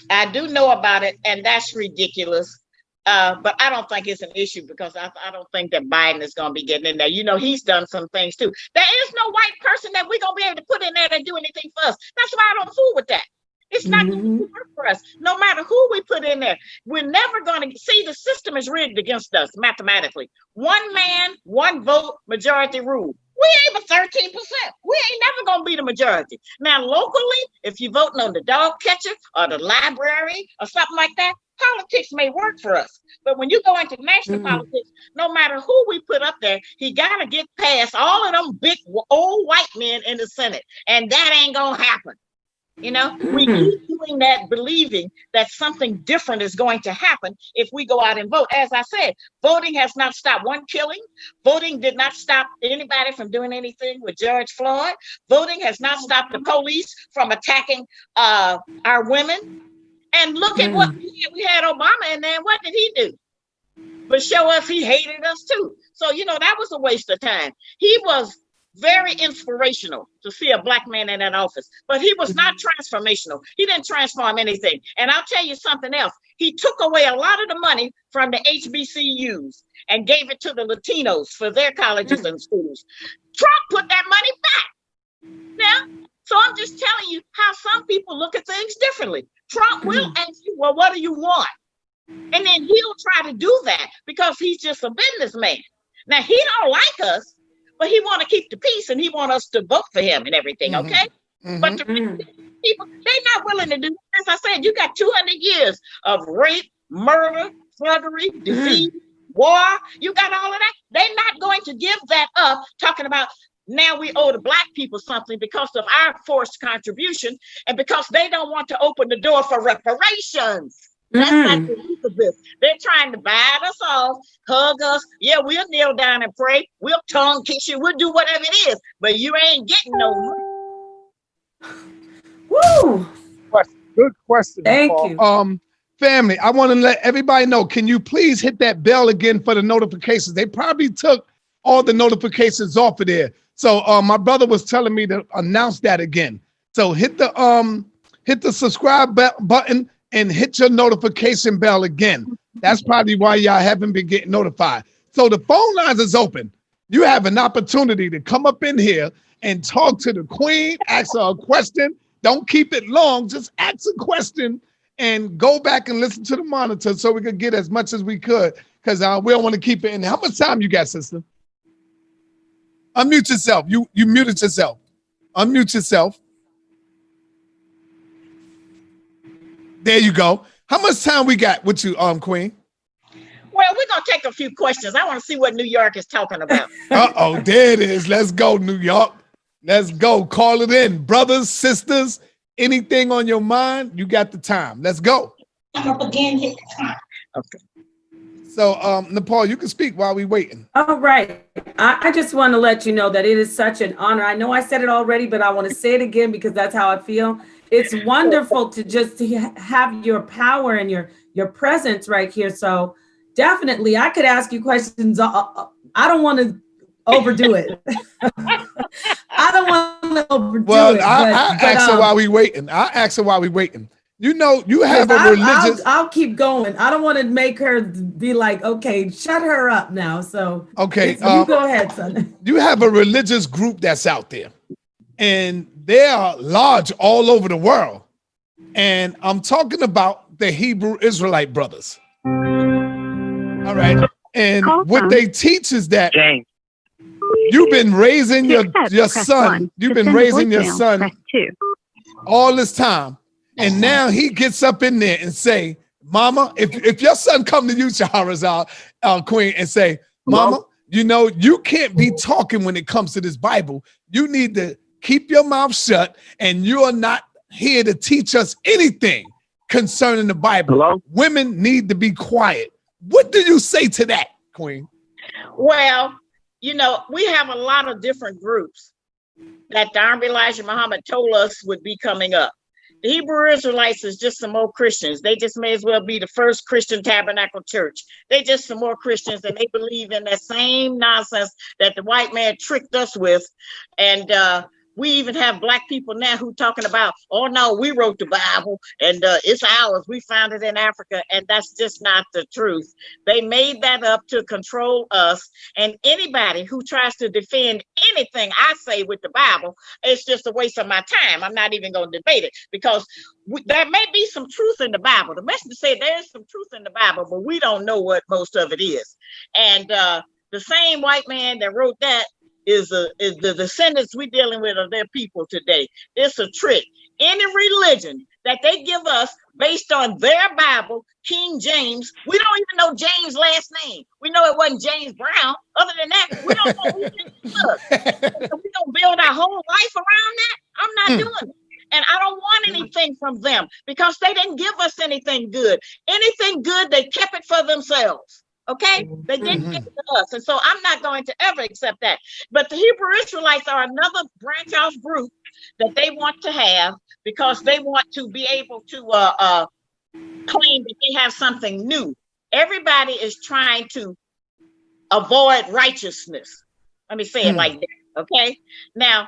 I do know about it, and that's ridiculous. But I don't think it's an issue because I don't think that Biden is going to be getting in there. You know, he's done some things too. There is no white person that we're going to be able to put in there to do anything for us. That's why I don't fool with that. It's not going to work for us. No matter who we put in there, we're never going to see the system is rigged against us mathematically. One man, one vote, majority rule. We ain't but 13%. We ain't never going to be the majority. Now, locally, if you're voting on the dog catcher or the library or something like that, politics may work for us. But when you go into national politics, no matter who we put up there, he got to get past all of them big old white men in the Senate. And that ain't going to happen. You know, we keep doing that, believing that something different is going to happen if we go out and vote. As I said, voting has not stopped one killing. Voting did not stop anybody from doing anything with George Floyd. Voting has not stopped the police from attacking our women. And look at what we had Obama in there. What did he do? But show us he hated us too. So, you know, that was a waste of time. He was very inspirational to see a Black man in that office, but he was not transformational. He didn't transform anything. And I'll tell you something else. He took away a lot of the money from the HBCUs and gave it to the Latinos for their colleges and schools. Trump put that money back. Now, so I'm just telling you how some people look at things differently. Trump will ask you, well, what do you want? And then he'll try to do that because he's just a businessman. Now, he don't like us, but he want to keep the peace and he want us to vote for him and everything, okay? But the people, they're not willing to do. As I said, you got 200 years of rape, murder, slavery, disease, war. You got all of that. They're not going to give that up, talking about now we owe the Black people something because of our forced contribution and because they don't want to open the door for reparations. That's not the root of this. They're trying to bite us off, hug us. Yeah, we'll kneel down and pray. We'll tongue kiss you. We'll do whatever it is. But you ain't getting no money. Woo! Good question. Thank Paul. you. Family, I want to let everybody know, can you please hit that bell again for the notifications? They probably took all the notifications off of there. So my brother was telling me to announce that again. So hit the subscribe button and hit your notification bell again. That's probably why y'all haven't been getting notified. So the phone lines is open. You have an opportunity to come up in here and talk to the Queen, ask her a question. Don't keep it long. Just ask a question and go back and listen to the monitor so we could get as much as we could, because we don't want to keep it in. How much time you got, sister? Unmute yourself. You muted yourself. Unmute yourself. There you go. How much time we got with you, Queen? Well, we're going to take a few questions. I want to see what New York is talking about. Uh-oh, there it is. Let's go, New York. Let's go. Call it in. Brothers, sisters, anything on your mind, you got the time. Let's go. Up again, hit the time. Okay. So, Nepal, you can speak while we waiting. All right. I just want to let you know that it is such an honor. I know I said it already, but I want to say it again because that's how I feel. It's wonderful to have your power and your presence right here. So definitely, I could ask you questions. I don't want to overdo it. I don't want to overdo it. Well, I ask her while we waiting. I ask her while we waiting. You know, you have a religious. I'll keep going. I don't want to make her be like, okay, shut her up now. So okay, you go ahead, son. You have a religious group that's out there, and they are large all over the world. And I'm talking about the Hebrew Israelite brothers. All right. And what they teach is that you've been raising your son. You've been raising your son all this time. And now he gets up in there and say, Mama, if your son come to you, Shahrazad, Queen, and say, Mama, you know, you can't be talking when it comes to this Bible. You need to keep your mouth shut, and you are not here to teach us anything concerning the Bible. Hello? Women need to be quiet. What do you say to that, Queen? Well, you know, we have a lot of different groups that the Honorable Elijah Muhammad told us would be coming up. The Hebrew Israelites is just some more Christians. They just may as well be the first Christian tabernacle church. They just some more Christians, and they believe in that same nonsense that the white man tricked us with. And we even have black people now who talking about, oh no, we wrote the Bible and it's ours. We found it in Africa, and that's just not the truth. They made that up to control us. And anybody who tries to defend anything I say with the Bible, it's just a waste of my time. I'm not even going to debate it, because there may be some truth in the Bible. The messenger said there's some truth in the Bible, but we don't know what most of it is. And the same white man that wrote that is the descendants we dealing with of their people today. It's a trick. Any religion that they give us based on their Bible, King James, we don't even know James' last name. We know it wasn't James Brown. Other than that, we don't know who it was. So we don't build our whole life around that. I'm not doing it. And I don't want anything from them, because they didn't give us anything good. Anything good, they kept it for themselves. Okay, they didn't give it to us, and so I'm not going to ever accept that. But the Hebrew Israelites are another branch off group that they want to have, because they want to be able to claim that they have something new. Everybody is trying to avoid righteousness. Let me say it like that. Okay, now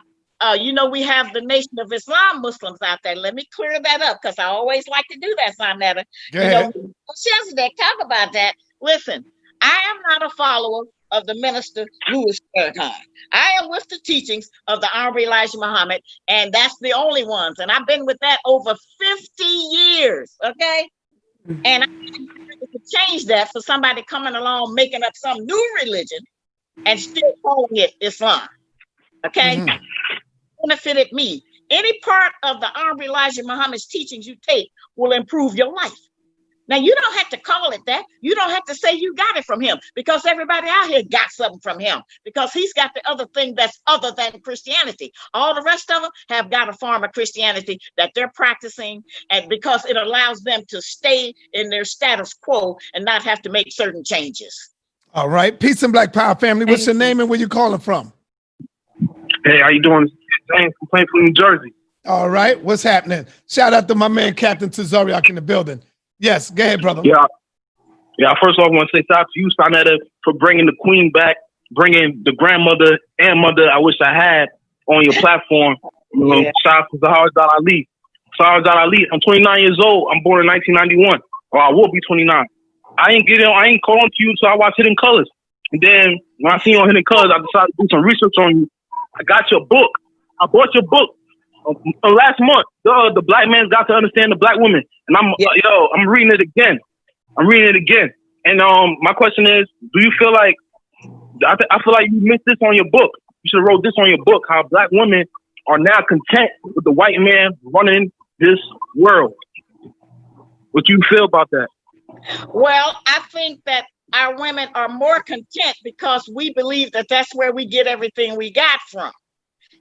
you know, we have the Nation of Islam Muslims out there. Let me clear that up, because I always like to do that, Sonetta. You know, Shahrazad, talk about that. Listen, I am not a follower of the minister Louis Farrakhan. I am with the teachings of the Honorable Elijah Muhammad, and that's the only ones. And I've been with that over 50 years, okay? And I could change that for somebody coming along making up some new religion and still calling it Islam, okay? Benefited me. Any part of the Honorable Elijah Muhammad's teachings you take will improve your life. Now, you don't have to call it that. You don't have to say you got it from him, because everybody out here got something from him, because he's got the other thing that's other than Christianity. All the rest of them have got a form of Christianity that they're practicing, and because it allows them to stay in their status quo and not have to make certain changes. All right. Peace and Black Power family. What's your name and where you calling from? Hey, how you doing? James from Plainfield, New Jersey. All right. What's happening? Shout out to my man, Captain Tazariak, in the building. Yes, go ahead, brother. Yeah. First of all, I want to say shout out to you, Sonetta, for bringing the queen back, bringing the grandmother and mother I wish I had on your platform. Shout out to Shahrazad Ali. Shahrazad Ali, I'm 29 years old. I'm born in 1991, or I will be 29. I ain't calling to you until I watch Hidden Colors. And then when I see you on Hidden Colors, I decided to do some research on you. I got your book. I bought your book last month. The Black Man's Got to Understand the Black Woman. And I'm reading it again. And my question is, do you feel like, I feel like you missed this on your book. You should have wrote this on your book, how Black women are now content with the white man running this world. What do you feel about that? Well, I think that our women are more content because we believe that that's where we get everything we got from.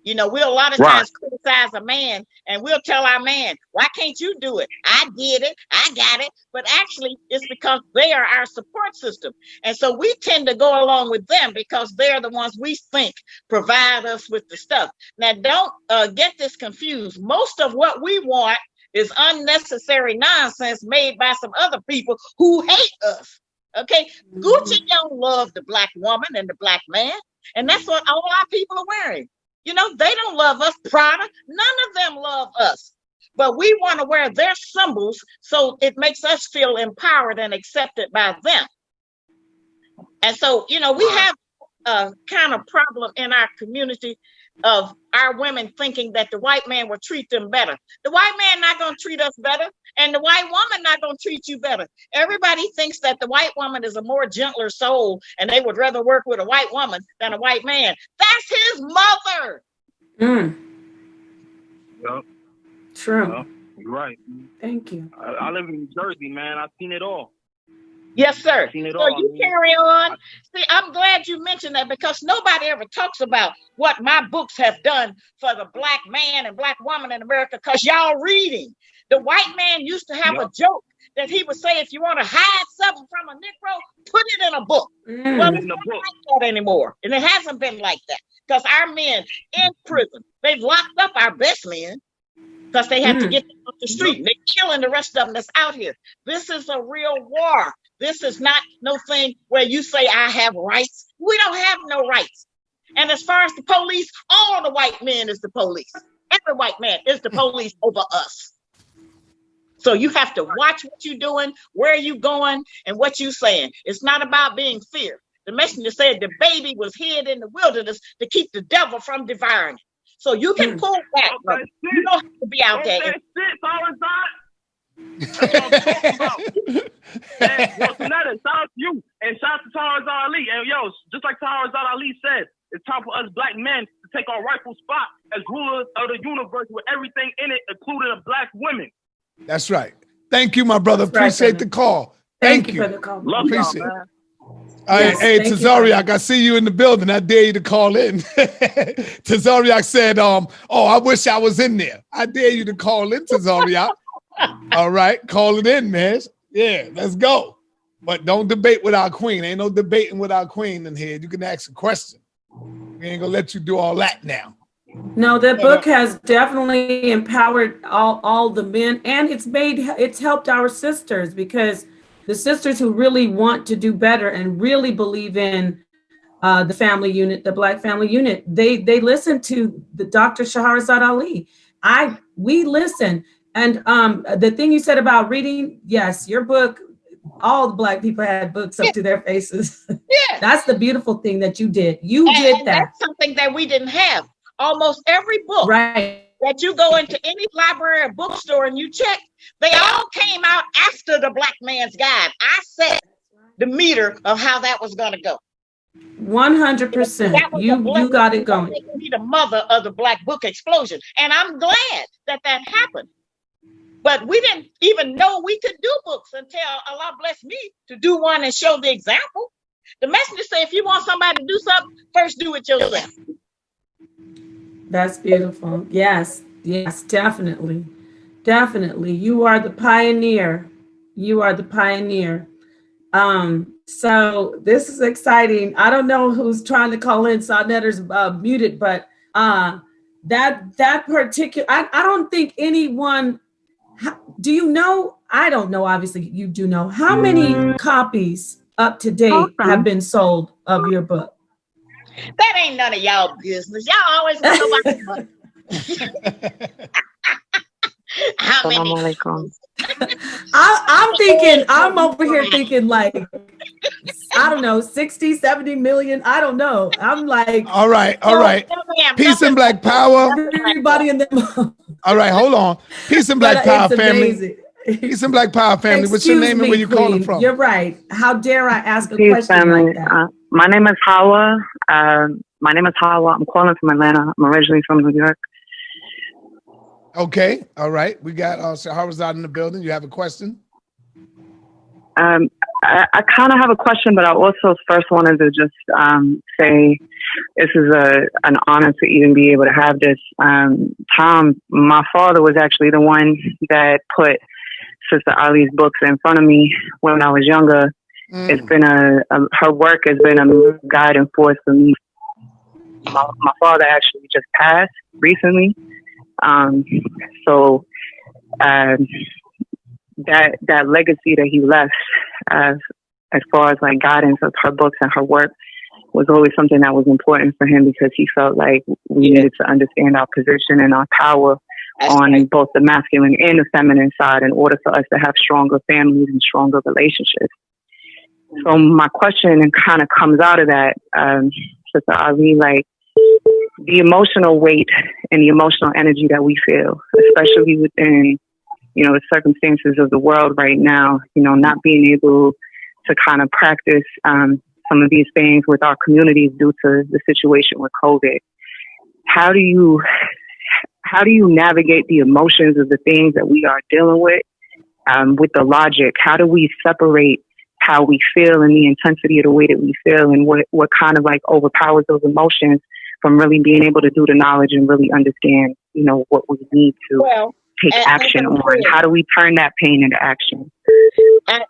You know, we'll a lot of times criticize a man, and we'll tell our man, why can't you do it? I did it. I got it. But actually, it's because they are our support system. And so we tend to go along with them because they're the ones we think provide us with the stuff. Now, don't get this confused. Most of what we want is unnecessary nonsense made by some other people who hate us. Okay? Gucci don't love the Black woman and the Black man. And that's what all our people are wearing. You know, they don't love us. Prada, none of them love us. But we want to wear their symbols so it makes us feel empowered and accepted by them. And so, you know, we have a kind of problem in our community of our women thinking that the white man will treat them better. The white man not going to treat us better, and the white woman not going to treat you better. Everybody thinks that the white woman is a more gentler soul, and they would rather work with a white woman than a white man. That's his mother. Yep. True. Yep. You're right. Thank you. I live in New Jersey, man. I've seen it all. Yes, sir. Seen it So all, you man. carry on. See, I'm glad you mentioned that, because nobody ever talks about what my books have done for the black man and black woman in America, because y'all reading. The white man used to have a joke that he would say, if you want to hide something from a Negro, put it in a book. Well, it's not like that anymore. And it hasn't been like that, because our men in prison, they've locked up our best men because they have to get them off the street. And they're killing the rest of them that's out here. This is a real war. This is not no thing where you say, I have rights. We don't have no rights. And as far as the police, all the white men is the police. Every white man is the police over us. So you have to watch what you're doing, where you going, and what you saying. It's not about being feared. The messenger said the baby was hid in the wilderness to keep the devil from devouring it. So you can pull back. Okay, you don't have to be out there. That's what I'm talking about. And yo, Sonetta, shout out to you, and shout out to Shahrazad Ali. And yo, just like Shahrazad Ali said, it's time for us black men to take our rightful spot as rulers of the universe with everything in it, including the black women. That's right. Thank you, my brother. Appreciate the call. Thank you for the call. Love y'all, man. Hey, Tazariak, I see you in the building. I dare you to call in. Tazariak said, oh, I wish I was in there. I dare you to call in, Tazariak. All right, call it in, man. Yeah, let's go. But don't debate with our queen. Ain't no debating with our queen in here. You can ask a question. We ain't gonna let you do all that now. No, that book has definitely empowered all the men, and it's helped our sisters, because the sisters who really want to do better and really believe in the family unit, the Black family unit, they listen to the Dr. Shahrazad Ali. We listen. And the thing you said about reading, yes, your book, all the Black people had books up to their faces. Yeah. That's the beautiful thing that you did. You did that. That's something that we didn't have. Almost every book that you go into any library or bookstore and you check, they all came out after the Black Man's Guide. I set the meter of how that was going to go. 100%. You got it going. Be the mother of the Black book explosion. And I'm glad that happened. But we didn't even know we could do books until Allah blessed me to do one and show the example. The messenger said, if you want somebody to do something, first do it yourself. That's beautiful. Yes, definitely. Definitely. You are the pioneer. So this is exciting. I don't know who's trying to call in. Sonetter's muted, but that particular, I don't think anyone, do you know? I don't know. Obviously you do know. How many copies up to date have been sold of your book? That ain't none of y'all business. Y'all always want to know about how many? I'm over here thinking like, I don't know, 60, 70 million. I don't know. I'm like, all right. Peace and Black Power. Everybody in them. All right, hold on. Peace and Black Power family. Peace and Black Power family. What's your name and where you calling from? You're right. How dare I ask a Peace question family. like that? My name is Hawa. I'm calling from Atlanta. I'm originally from New York. Okay. All right. We got Shahrazad in the building. You have a question? I kind of have a question, but I also first wanted to just say this is an honor to even be able to have this. Tom, my father was actually the one that put Sister Ali's books in front of me when I was younger. It's been her work has been a guiding force for me. My father actually just passed recently. So that legacy that he left, as far as like guidance of her books and her work, was always something that was important for him, because he felt like we needed to understand our position and our power on both the masculine and the feminine side in order for us to have stronger families and stronger relationships. So my question kind of comes out of that, Sister Ali, like, the emotional weight and the emotional energy that we feel, especially within, the circumstances of the world right now, not being able to kind of practice some of these things with our communities due to the situation with COVID. How do you navigate the emotions of the things that we are dealing with the logic? How do we separate how we feel and the intensity of the way that we feel, and what kind of like overpowers those emotions from really being able to do the knowledge and really understand, what we need to take action on? How do we turn that pain into action?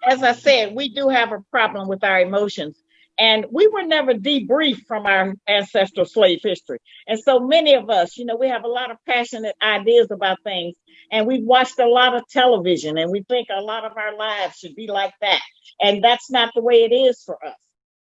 As I said, we do have a problem with our emotions. And we were never debriefed from our ancestral slave history. And so many of us, we have a lot of passionate ideas about things. And we've watched a lot of television, and we think a lot of our lives should be like that. And that's not the way it is for us.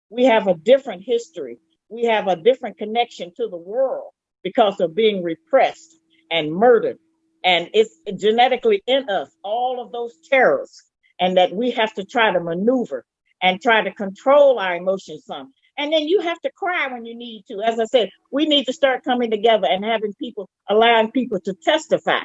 We have a different history. We have a different connection to the world because of being repressed and murdered. And it's genetically in us, all of those terrors, and that we have to try to maneuver and try to control our emotions some. And then you have to cry when you need to. As I said, we need to start coming together and allowing people to testify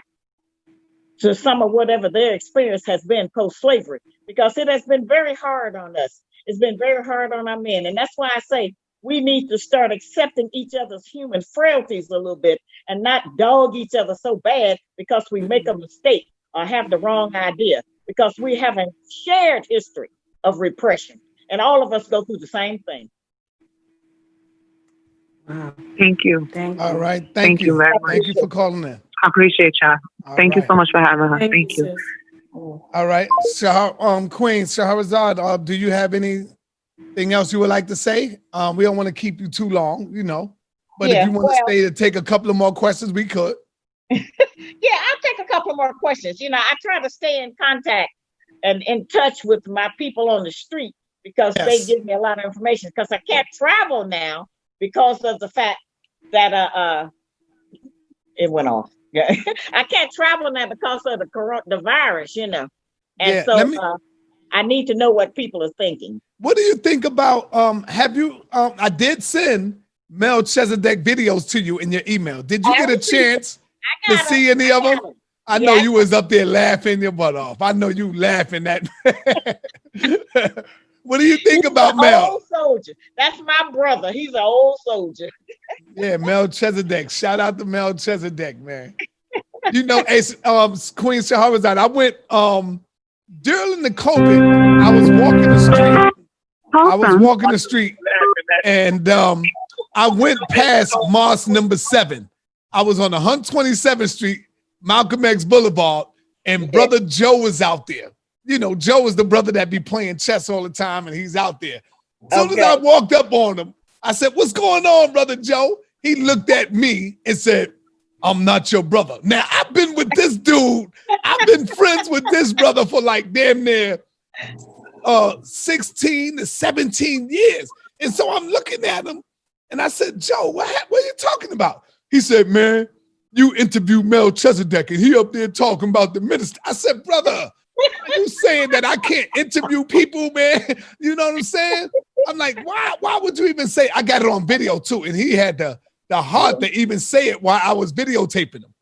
to some of whatever their experience has been post-slavery, because it has been very hard on us. It's been very hard on our men. And that's why I say we need to start accepting each other's human frailties a little bit and not dog each other so bad because we make a mistake or have the wrong idea, because we have a shared history of repression, and all of us go through the same thing. Wow. Thank you. All right. Thank you very much. Thank you for calling in. I appreciate y'all. Thank you so much for having her. Thank you. All right. Queen Shahrazad, do you have anything else you would like to say? We don't want to keep you too long, but if you want to stay to take a couple of more questions, we could. Yeah, I'll take a couple more questions. I try to stay in contact and in touch with my people on the street, because they give me a lot of information, because I can't travel now because of the fact that it went off. Yeah. I can't travel now because of the virus, And I need to know what people are thinking. What do you think about I did send Melchizedek videos to you in your email. Did you get a chance to see any of them? I know you was up there laughing your butt off. I know you laughing at. What do you think about Mel? Old soldier. That's my brother. He's an old soldier. Yeah, Melchizedek. Shout out to Melchizedek, man. Queen Shahrazad, I went during the COVID. I was walking the street. And I went past Mosque number 7. I was on 127th Street, Malcolm X Boulevard, and Brother Joe was out there. Joe is the brother that be playing chess all the time, and he's out there. As soon as I walked up on him, I said, "What's going on, Brother Joe?" He looked at me and said, "I'm not your brother." Now, I've been with this dude. I've been friends with this brother for like damn near 16 to 17 years. And so I'm looking at him, and I said, "Joe, what are you talking about?" He said, "Man, you interviewed Melchizedek, and he up there talking about the minister." I said, "Brother, are you saying that I can't interview people, man?" You know what I'm saying? I'm like, why would you even say? I got it on video too, and he had the heart to even say it while I was videotaping him.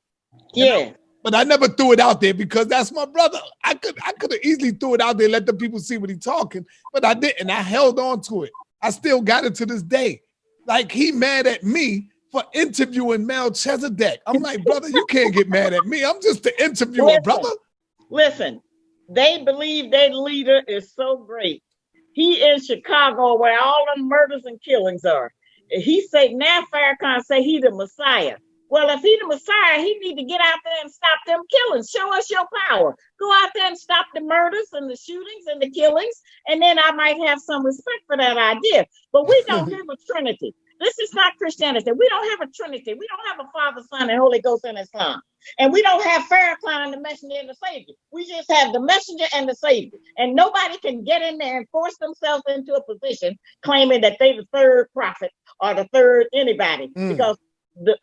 Yeah. But I never threw it out there because that's my brother. I could have easily threw it out there, let the people see what he's talking, but I didn't. I held on to it. I still got it to this day. Like, he mad at me for interviewing Melchizedek. I'm like, brother, you can't get mad at me. I'm just the interviewer, brother. Listen, they believe their leader is so great. He in Chicago where all the murders and killings are. He say, now Farrakhan say he the Messiah. Well, if he the Messiah, he need to get out there and stop them killings. Show us your power. Go out there and stop the murders and the shootings and the killings, and then I might have some respect for that idea. But we don't have a Trinity. This is not Christianity. We don't have a Trinity. We don't have a Father, Son, and Holy Ghost in Islam. And we don't have Farrakhan, the messenger and the savior. We just have the messenger and the savior. And nobody can get in there and force themselves into a position claiming that they the third prophet or the third anybody. Because the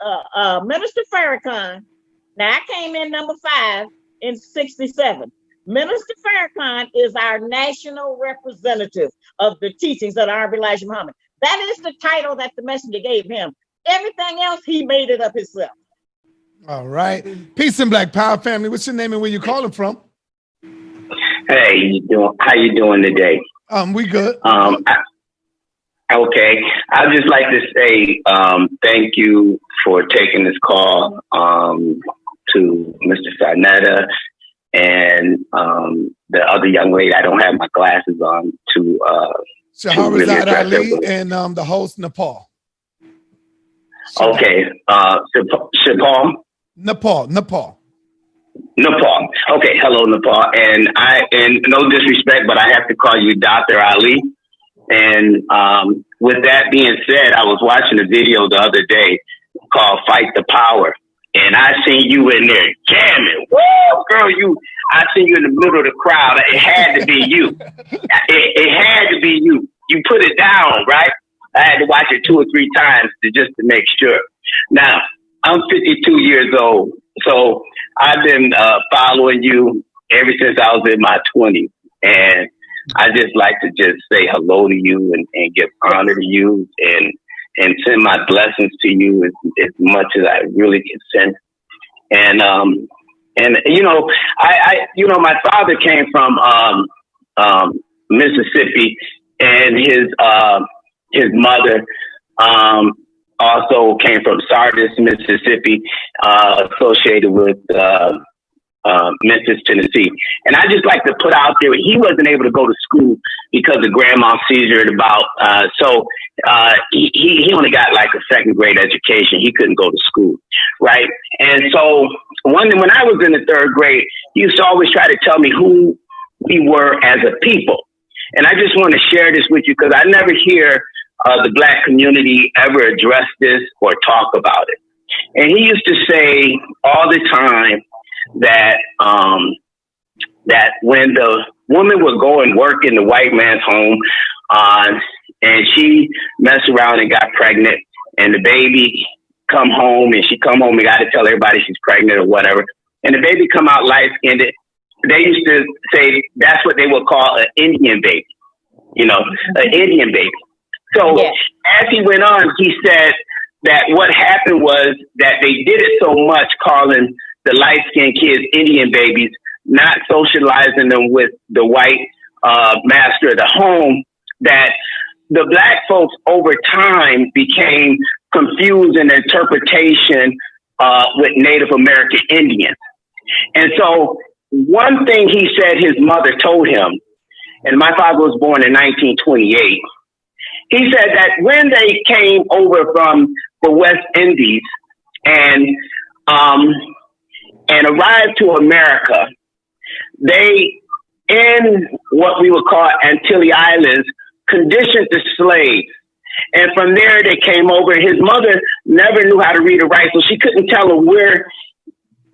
Minister Farrakhan, now I came in number 5 in 67. Minister Farrakhan is our national representative of the teachings of the Honorable Elijah Muhammad. That is the title that the messenger gave him. Everything else, he made it up himself. All right. Peace and Black Power family. What's your name and where you calling from? Hey, how you doing today? We good. Okay. I'd just like to say thank you for taking this call to Mr. Sarnetta and the other young lady. I don't have my glasses on to Shahrazad Ali and the host Napah. Okay. Shapal? Napah. Okay, hello, Napah. And no disrespect, but I have to call you Dr. Ali. And with that being said, I was watching a video the other day called Fight the Power. And I seen you in there jamming. Whoa, girl, I seen you in the middle of the crowd. It had to be you. It had to be you. You put it down, right? I had to watch it 2 or 3 times just to make sure. Now, I'm 52 years old. So I've been following you ever since I was in my 20s. And I just like to just say hello to you and give honor to you and send my blessings to you as much as I really can send. And you know, my father came from Mississippi, and his mother also came from Sahdah, Mississippi, associated with Memphis, Tennessee. And I just like to put out there, he wasn't able to go to school because of grandma's seizure at about, he only got like a 2nd grade education. He couldn't go to school, right? And so when I was in the 3rd grade, he used to always try to tell me who we were as a people. And I just want to share this with you because I never hear the Black community ever address this or talk about it. And he used to say all the time that that when the woman would go and work in the white man's home, and she messed around and got pregnant, and the baby come home, and she come home and got to tell everybody she's pregnant or whatever, and the baby come out light-skinned, they used to say that's what they would call an Indian baby, an Indian baby. So as he went on, he said that what happened was that they did it so much, calling the light-skinned kids Indian babies, not socializing them with the white master of the home, that the Black folks over time became confused in interpretation with Native American Indians. And so one thing he said his mother told him, and my father was born in 1928, he said that when they came over from the West Indies and arrived to America, they, in what we would call Antilles Islands, conditioned the slaves. And from there, they came over. His mother never knew how to read or write, so she couldn't tell him where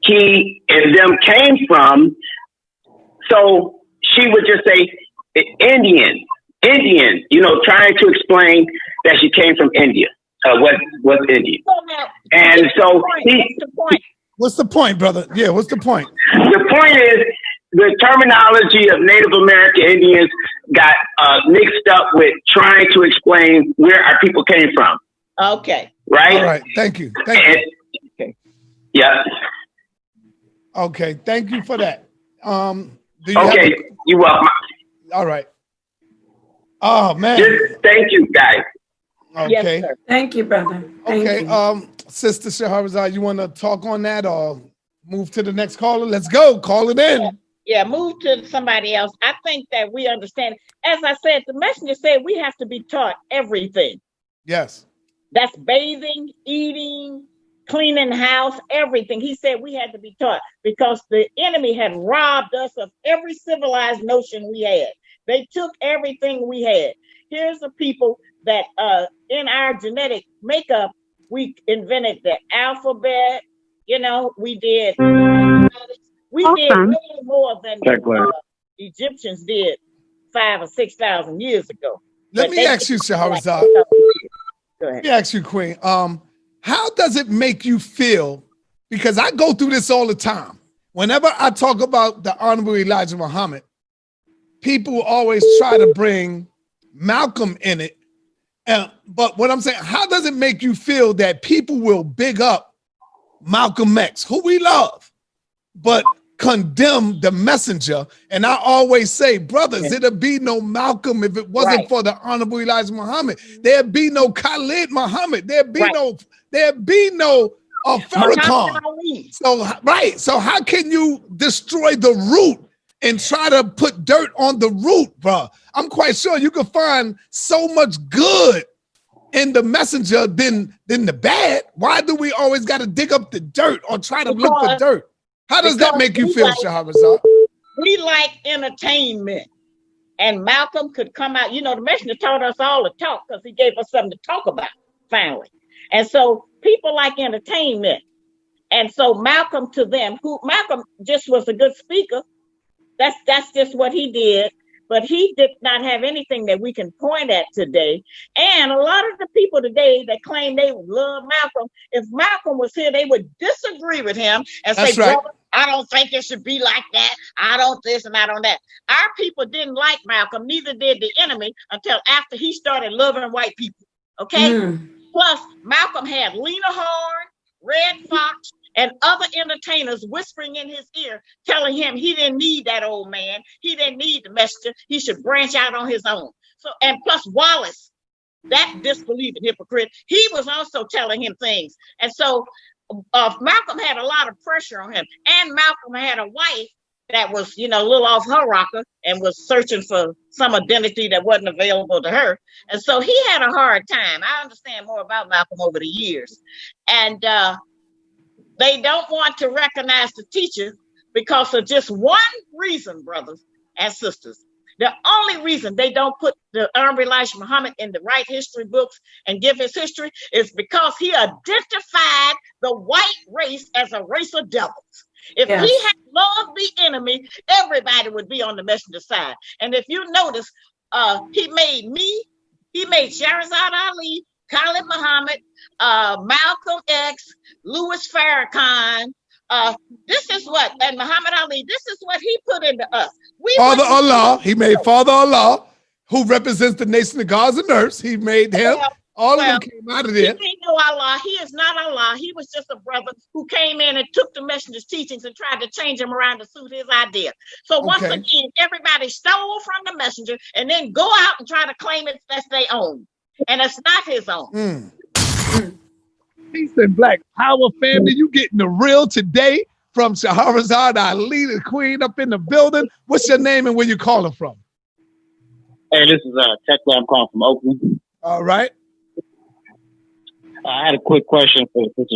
he and them came from. So she would just say, Indian, trying to explain that she came from India. What's Indian? And so what's the point, brother? Yeah, what's the point? The point is the terminology of Native American Indians got mixed up with trying to explain where our people came from. Okay. Right? All right. Thank you. Okay. Yeah. Okay. Thank you for that. You're welcome. All right. Oh, man. Just thank you, guys. Okay. Yes, sir. Thank you, brother. Thank you. Sister Shahrazad, you want to talk on that or move to the next caller? Let's go. Call it in. Yeah, move to somebody else. I think that we understand. As I said, the messenger said we have to be taught everything. Yes. That's bathing, eating, cleaning house, everything. He said we had to be taught because the enemy had robbed us of every civilized notion we had. They took everything we had. Here's the people that in our genetic makeup, we invented the alphabet. We did way more than the Egyptians did 5,000 or 6,000 years ago. Let me ask you, Shahrazad. Go ahead. Let me ask you, Queen. How does it make you feel? Because I go through this all the time. Whenever I talk about the Honorable Elijah Muhammad, people always try to bring Malcolm in it But what I'm saying, how does it make you feel that people will big up Malcolm X, who we love, but condemn the messenger? And I always say, brothers, it'd be no Malcolm if it wasn't for the Honorable Elijah Muhammad. There'd be no Khalid Muhammad. There'd be no Farrakhan. So how can you destroy the root and try to put dirt on the root, bro? I'm quite sure you can find so much good in the messenger than the bad. Why do we always got to dig up the dirt or try to look for dirt? How does that make you feel, Shahrazad? We like entertainment. And Malcolm could come out. You know, the messenger taught us all to talk because he gave us something to talk about, finally. And so people like entertainment. And so Malcolm to them, Malcolm just was a good speaker. That's just what he did. But he did not have anything that we can point at today. And a lot of the people today that claim they love Malcolm, if Malcolm was here, they would disagree with him and say, brother, I don't think it should be like that. I don't this and I don't that. Our people didn't like Malcolm, neither did the enemy until after he started loving white people. Okay? Plus, Malcolm had Lena Horne, Red Fox, and other entertainers whispering in his ear, telling him he didn't need that old man. He didn't need the messenger. He should branch out on his own. So, and plus Wallace, that disbelieving hypocrite, he was also telling him things. And so Malcolm had a lot of pressure on him. And Malcolm had a wife that was, you know, a little off her rocker and was searching for some identity that wasn't available to her. And so he had a hard time. I understand more about Malcolm over the years. And they don't want to recognize the teacher because of just one reason, brothers and sisters. The only reason they don't put the Honorable Elijah Muhammad in the right history books and give his history is because he identified the white race as a race of devils. If he had loved the enemy, everybody would be on the messenger side. And if you notice, he made Shahrazad Ali, Khalid Muhammad, Malcolm X, Louis Farrakhan. This is what, and Muhammad Ali, this is what he put into us. Father Allah, he made Father Allah, who represents the nation of gods and earths. He made him. All of them came out of there. He ain't no Allah. He is not Allah. He was just a brother who came in and took the messenger's teachings and tried to change them around to suit his idea. So once again, everybody stole from the messenger and then go out and try to claim it as their own. And it's not his own. Peace and Black Power family. You getting the real today from Shahrazad Ali, the queen up in the building. What's your name and where you calling from? Hey, this is Techla. I'm calling from Oakland. All right. I had a quick question for Sister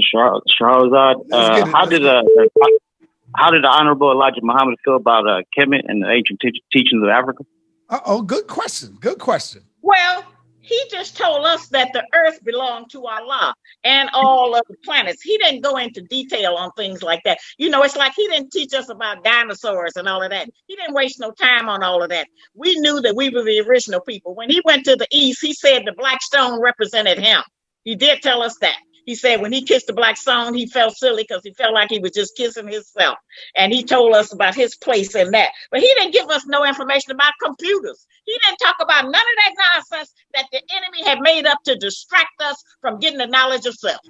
Shahrazad. How did the Honorable Elijah Muhammad feel about Kemet and the ancient teachings of Africa? Good question. Good question. Well, he just told us that the earth belonged to Allah and all of the planets. He didn't go into detail on things like that. You know, it's like he didn't teach us about dinosaurs and all of that. He didn't waste no time on all of that. We knew that we were the original people. When he went to the East, he said the black stone represented him. He did tell us that. He said when he kissed the black stone, he felt silly because he felt like he was just kissing himself. And he told us about his place in that. But he didn't give us no information about computers. He didn't talk about none of that nonsense that the enemy had made up to distract us from getting the knowledge of self.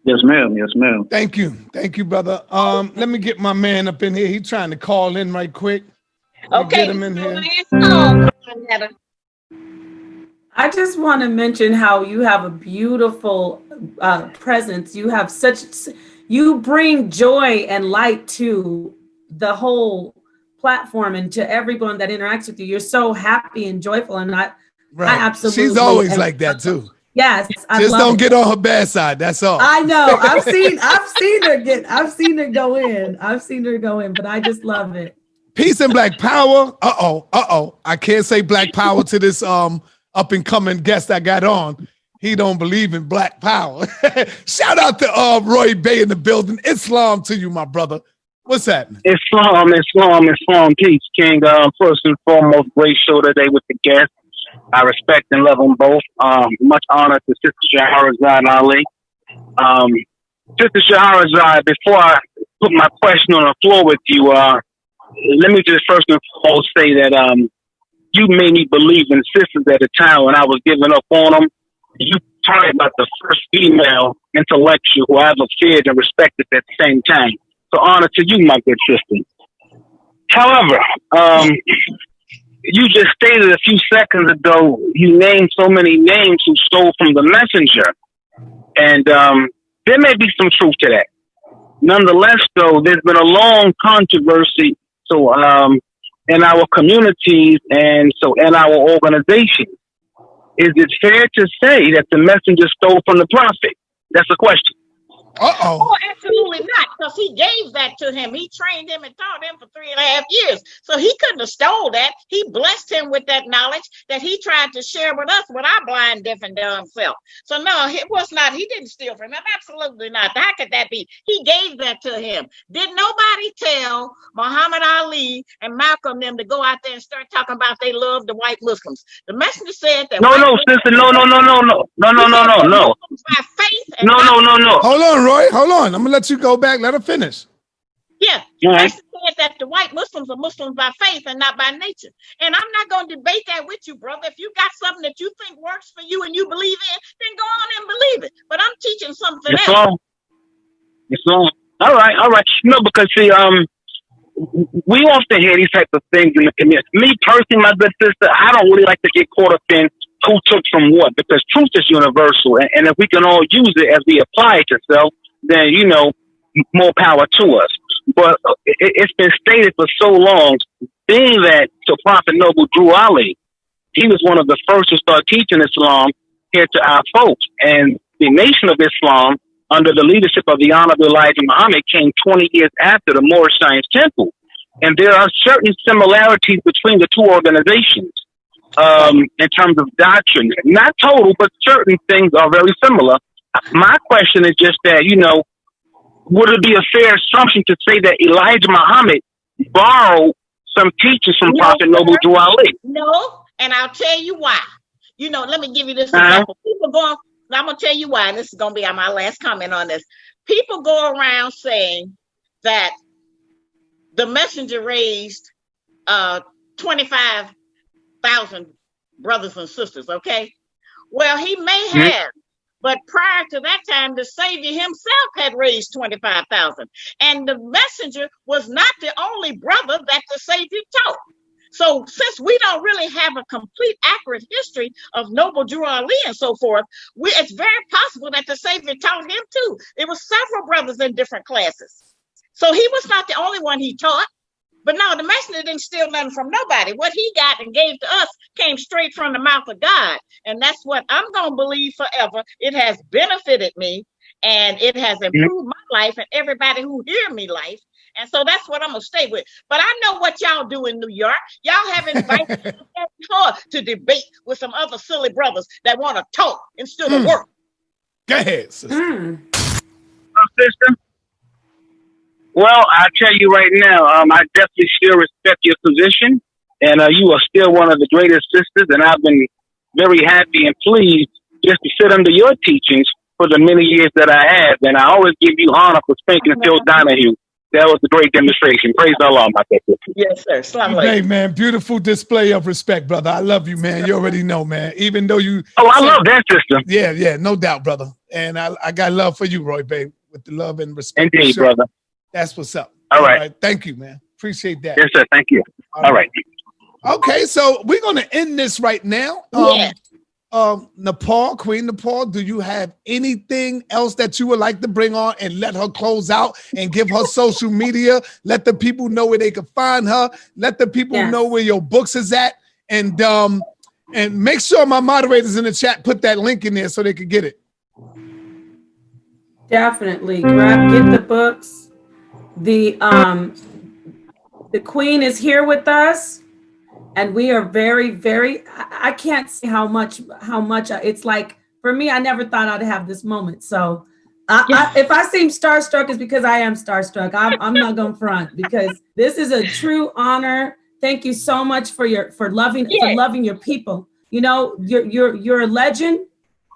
Yes, ma'am. Yes, ma'am. Thank you. Thank you, brother. Let me get my man up in here. He's trying to call in right quick. Okay. Get him in here. I just want to mention how you have a beautiful presence. You have you bring joy and light to the whole platform and to everyone that interacts with you. You're so happy and joyful, and I absolutely. She's always like that too. Yes, just don't get on her bad side. That's all. I know. I've seen her go in, but I just love it. Peace and Black Power. I can't say Black Power to this up and coming guest I got on. He don't believe in Black Power. Shout out to Roy Bay in the building. Islam to you, my brother. What's happening? Islam, peace, King. First and foremost, great show today with the guests. I respect and love them both. Much honor to Sister Shahrazad Ali. Sister Shahrazad, before I put my question on the floor with you, let me just first and foremost say that you made me believe in sisters at a time when I was giving up on them. You talking about the first female intellectual who I ever feared and respected at the same time. So honor to you, my good sister. However, you just stated a few seconds ago, you named so many names who stole from the messenger. And there may be some truth to that. Nonetheless, though, there's been a long controversy in our communities and in our organizations. Is it fair to say that the messenger stole from the prophet? That's the question. Oh, absolutely not, because he gave that to him. He trained him and taught him for 3.5 years. So he couldn't have stole that. He blessed him with that knowledge that he tried to share with us, with our blind, deaf, and dumb self. So no, it was not. He didn't steal from him. Absolutely not. How could that be? He gave that to him. Did nobody tell Muhammad Ali and Malcolm them to go out there and start talking about they love the white Muslims? The messenger said that. No, sister. No. By faith and no. Hold on, Roy. Hold on. I'm gonna let you go back. Let her finish. Yeah, right. Said that the white Muslims are Muslims by faith and not by nature. And I'm not going to debate that with you, brother. If you got something that you think works for you and you believe in, then go on and believe it. But I'm teaching something else. It's wrong. All right. No, because see, we often hear these types of things in the community. Me personally, my good sister, I don't really like to get caught up in who took from what, because truth is universal. And if we can all use it as we apply it to self, then, more power to us. But it's been stated for so long, being that to Prophet Noble Drew Ali, he was one of the first to start teaching Islam here to our folks. And the Nation of Islam, under the leadership of the Honorable Elijah Muhammad, came 20 years after the Moorish Science Temple. And there are certain similarities between the two organizations in terms of doctrine. Not total, but certain things are very similar. My question is just that, would it be a fair assumption to say that Elijah Muhammad borrowed some teachings from Prophet Noble Drew Ali? No, and I'll tell you why. Let me give you this example. I'm going to tell you why, and this is going to be my last comment on this. People go around saying that the messenger raised 25,000 brothers and sisters, okay? Well, he may have, but prior to that time, the Savior himself had raised 25,000. And the messenger was not the only brother that the Savior taught. So since we don't really have a complete, accurate history of Noble Drew Ali and so forth, it's very possible that the Savior taught him too. It was several brothers in different classes. So he was not the only one he taught. But no, the messenger didn't steal nothing from nobody. What he got and gave to us came straight from the mouth of God. And that's what I'm going to believe forever. It has benefited me, and it has improved my life and everybody who hear me life. And so that's what I'm going to stay with. But I know what y'all do in New York. Y'all have invited me to debate with some other silly brothers that want to talk instead of work. Go ahead, sister. Sister? Well, I tell you right now, I definitely still respect your position, and you are still one of the greatest sisters, and I've been very happy and pleased just to sit under your teachings for the many years that I have, and I always give you honor for spanking Phil Donahue. That was a great demonstration. Praise Allah, my sister. Yes, sir. Hey, man, beautiful display of respect, brother. I love you, man. You already know, man. Even though you... Oh, I love that, sister. Yeah, no doubt, brother. And I got love for you, Roy, babe, with the love and respect. Indeed, brother. That's what's up. All right. Thank you, man. Appreciate that. Yes, sir. Thank you. All right. Okay, so we're going to end this right now. Napah, Queen Napah, do you have anything else that you would like to bring on and let her close out and give her social media? Let the people know where they can find her. Let the people know where your books is at. And make sure my moderators in the chat put that link in there so they can get it. Definitely. Get the books. The Queen is here with us, and we are very, very, I can't say how much it's like, for me, I never thought I'd have this moment. So if I seem starstruck, it's because I am starstruck. I'm not going to front, because this is a true honor. Thank you so much for loving your people. You're a legend,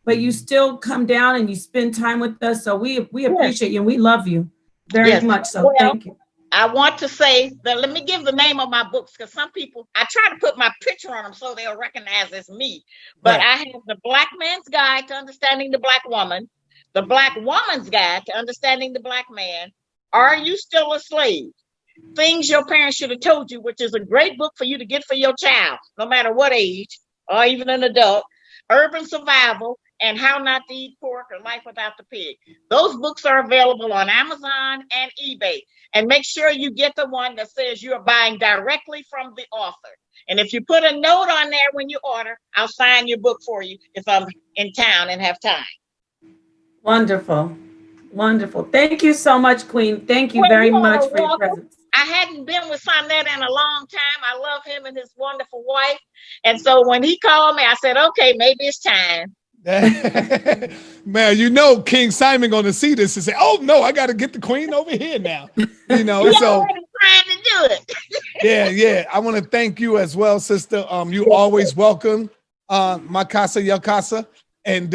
but you still come down and you spend time with us. So we appreciate you and we love you very much. So thank you. I want to say that, let me give the name of my books, because some people, I try to put my picture on them so they'll recognize it's me. But Right. I have The Black Man's Guide to Understanding the Black Woman, The Black Woman's Guide to Understanding the Black Man, Are You Still a Slave? Things Your Parents Should Have Told You, which is a great book for you to get for your child, no matter what age, or even an adult, Urban Survival, and How Not to Eat Pork or Life Without the Pig. Those books are available on Amazon and eBay. And make sure you get the one that says you're buying directly from the author. And if you put a note on there when you order, I'll sign your book for you if I'm in town and have time. Wonderful. Wonderful. Thank you so much, Queen. Thank you Well, very you much are for your welcome. presence. I hadn't been with Sonetta in a long time. I love him and his wonderful wife. And so when he called me, I said, okay, maybe it's time. Man, you know King Simon gonna see this and say, "Oh no, I got to get the Queen over here now." You know, He's so already trying to do it. yeah. I want to thank you as well, sister. You always welcome, my casa, your casa, and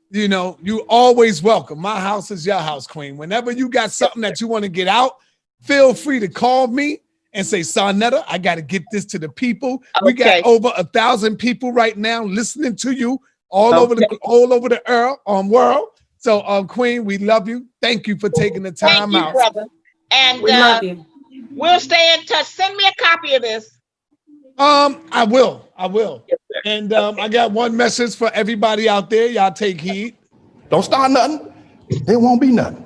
you know, you always welcome. My house is your house, Queen. Whenever you got something that you want to get out, feel free to call me and say, Sonetta, I got to get this to the people. Okay. We got over 1,000 people right now listening to you all over the world. So, Queen, we love you. Thank you for taking the time out. Brother. And we love you. We'll stay in touch. Send me a copy of this. I will. Yes, and I got one message for everybody out there. Y'all take heed. Don't start nothing. There won't be nothing.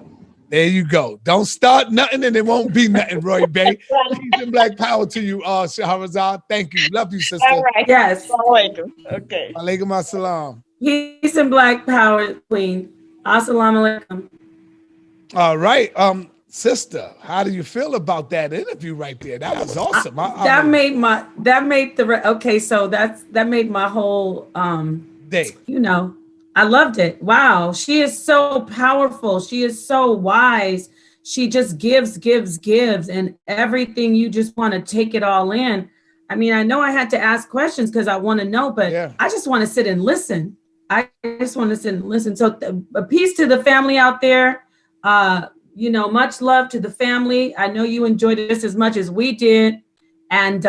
There you go. Don't start nothing and it won't be nothing, Roy Bay. Peace and black power to you, Shahrazad. Thank you. Love you, sister. All right. Yes. Okay. Alaikum assalam. Peace and black power, Queen. Assalamu alaikum. All right. Sister, how do you feel about that interview right there? That was awesome. That made my whole day. You know, I loved it. Wow. She is so powerful. She is so wise. She just gives, and everything you just want to take it all in. I mean, I know I had to ask questions because I want to know, but I just want to sit and listen. So a peace to the family out there. You know, much love to the family. I know you enjoyed this as much as we did. And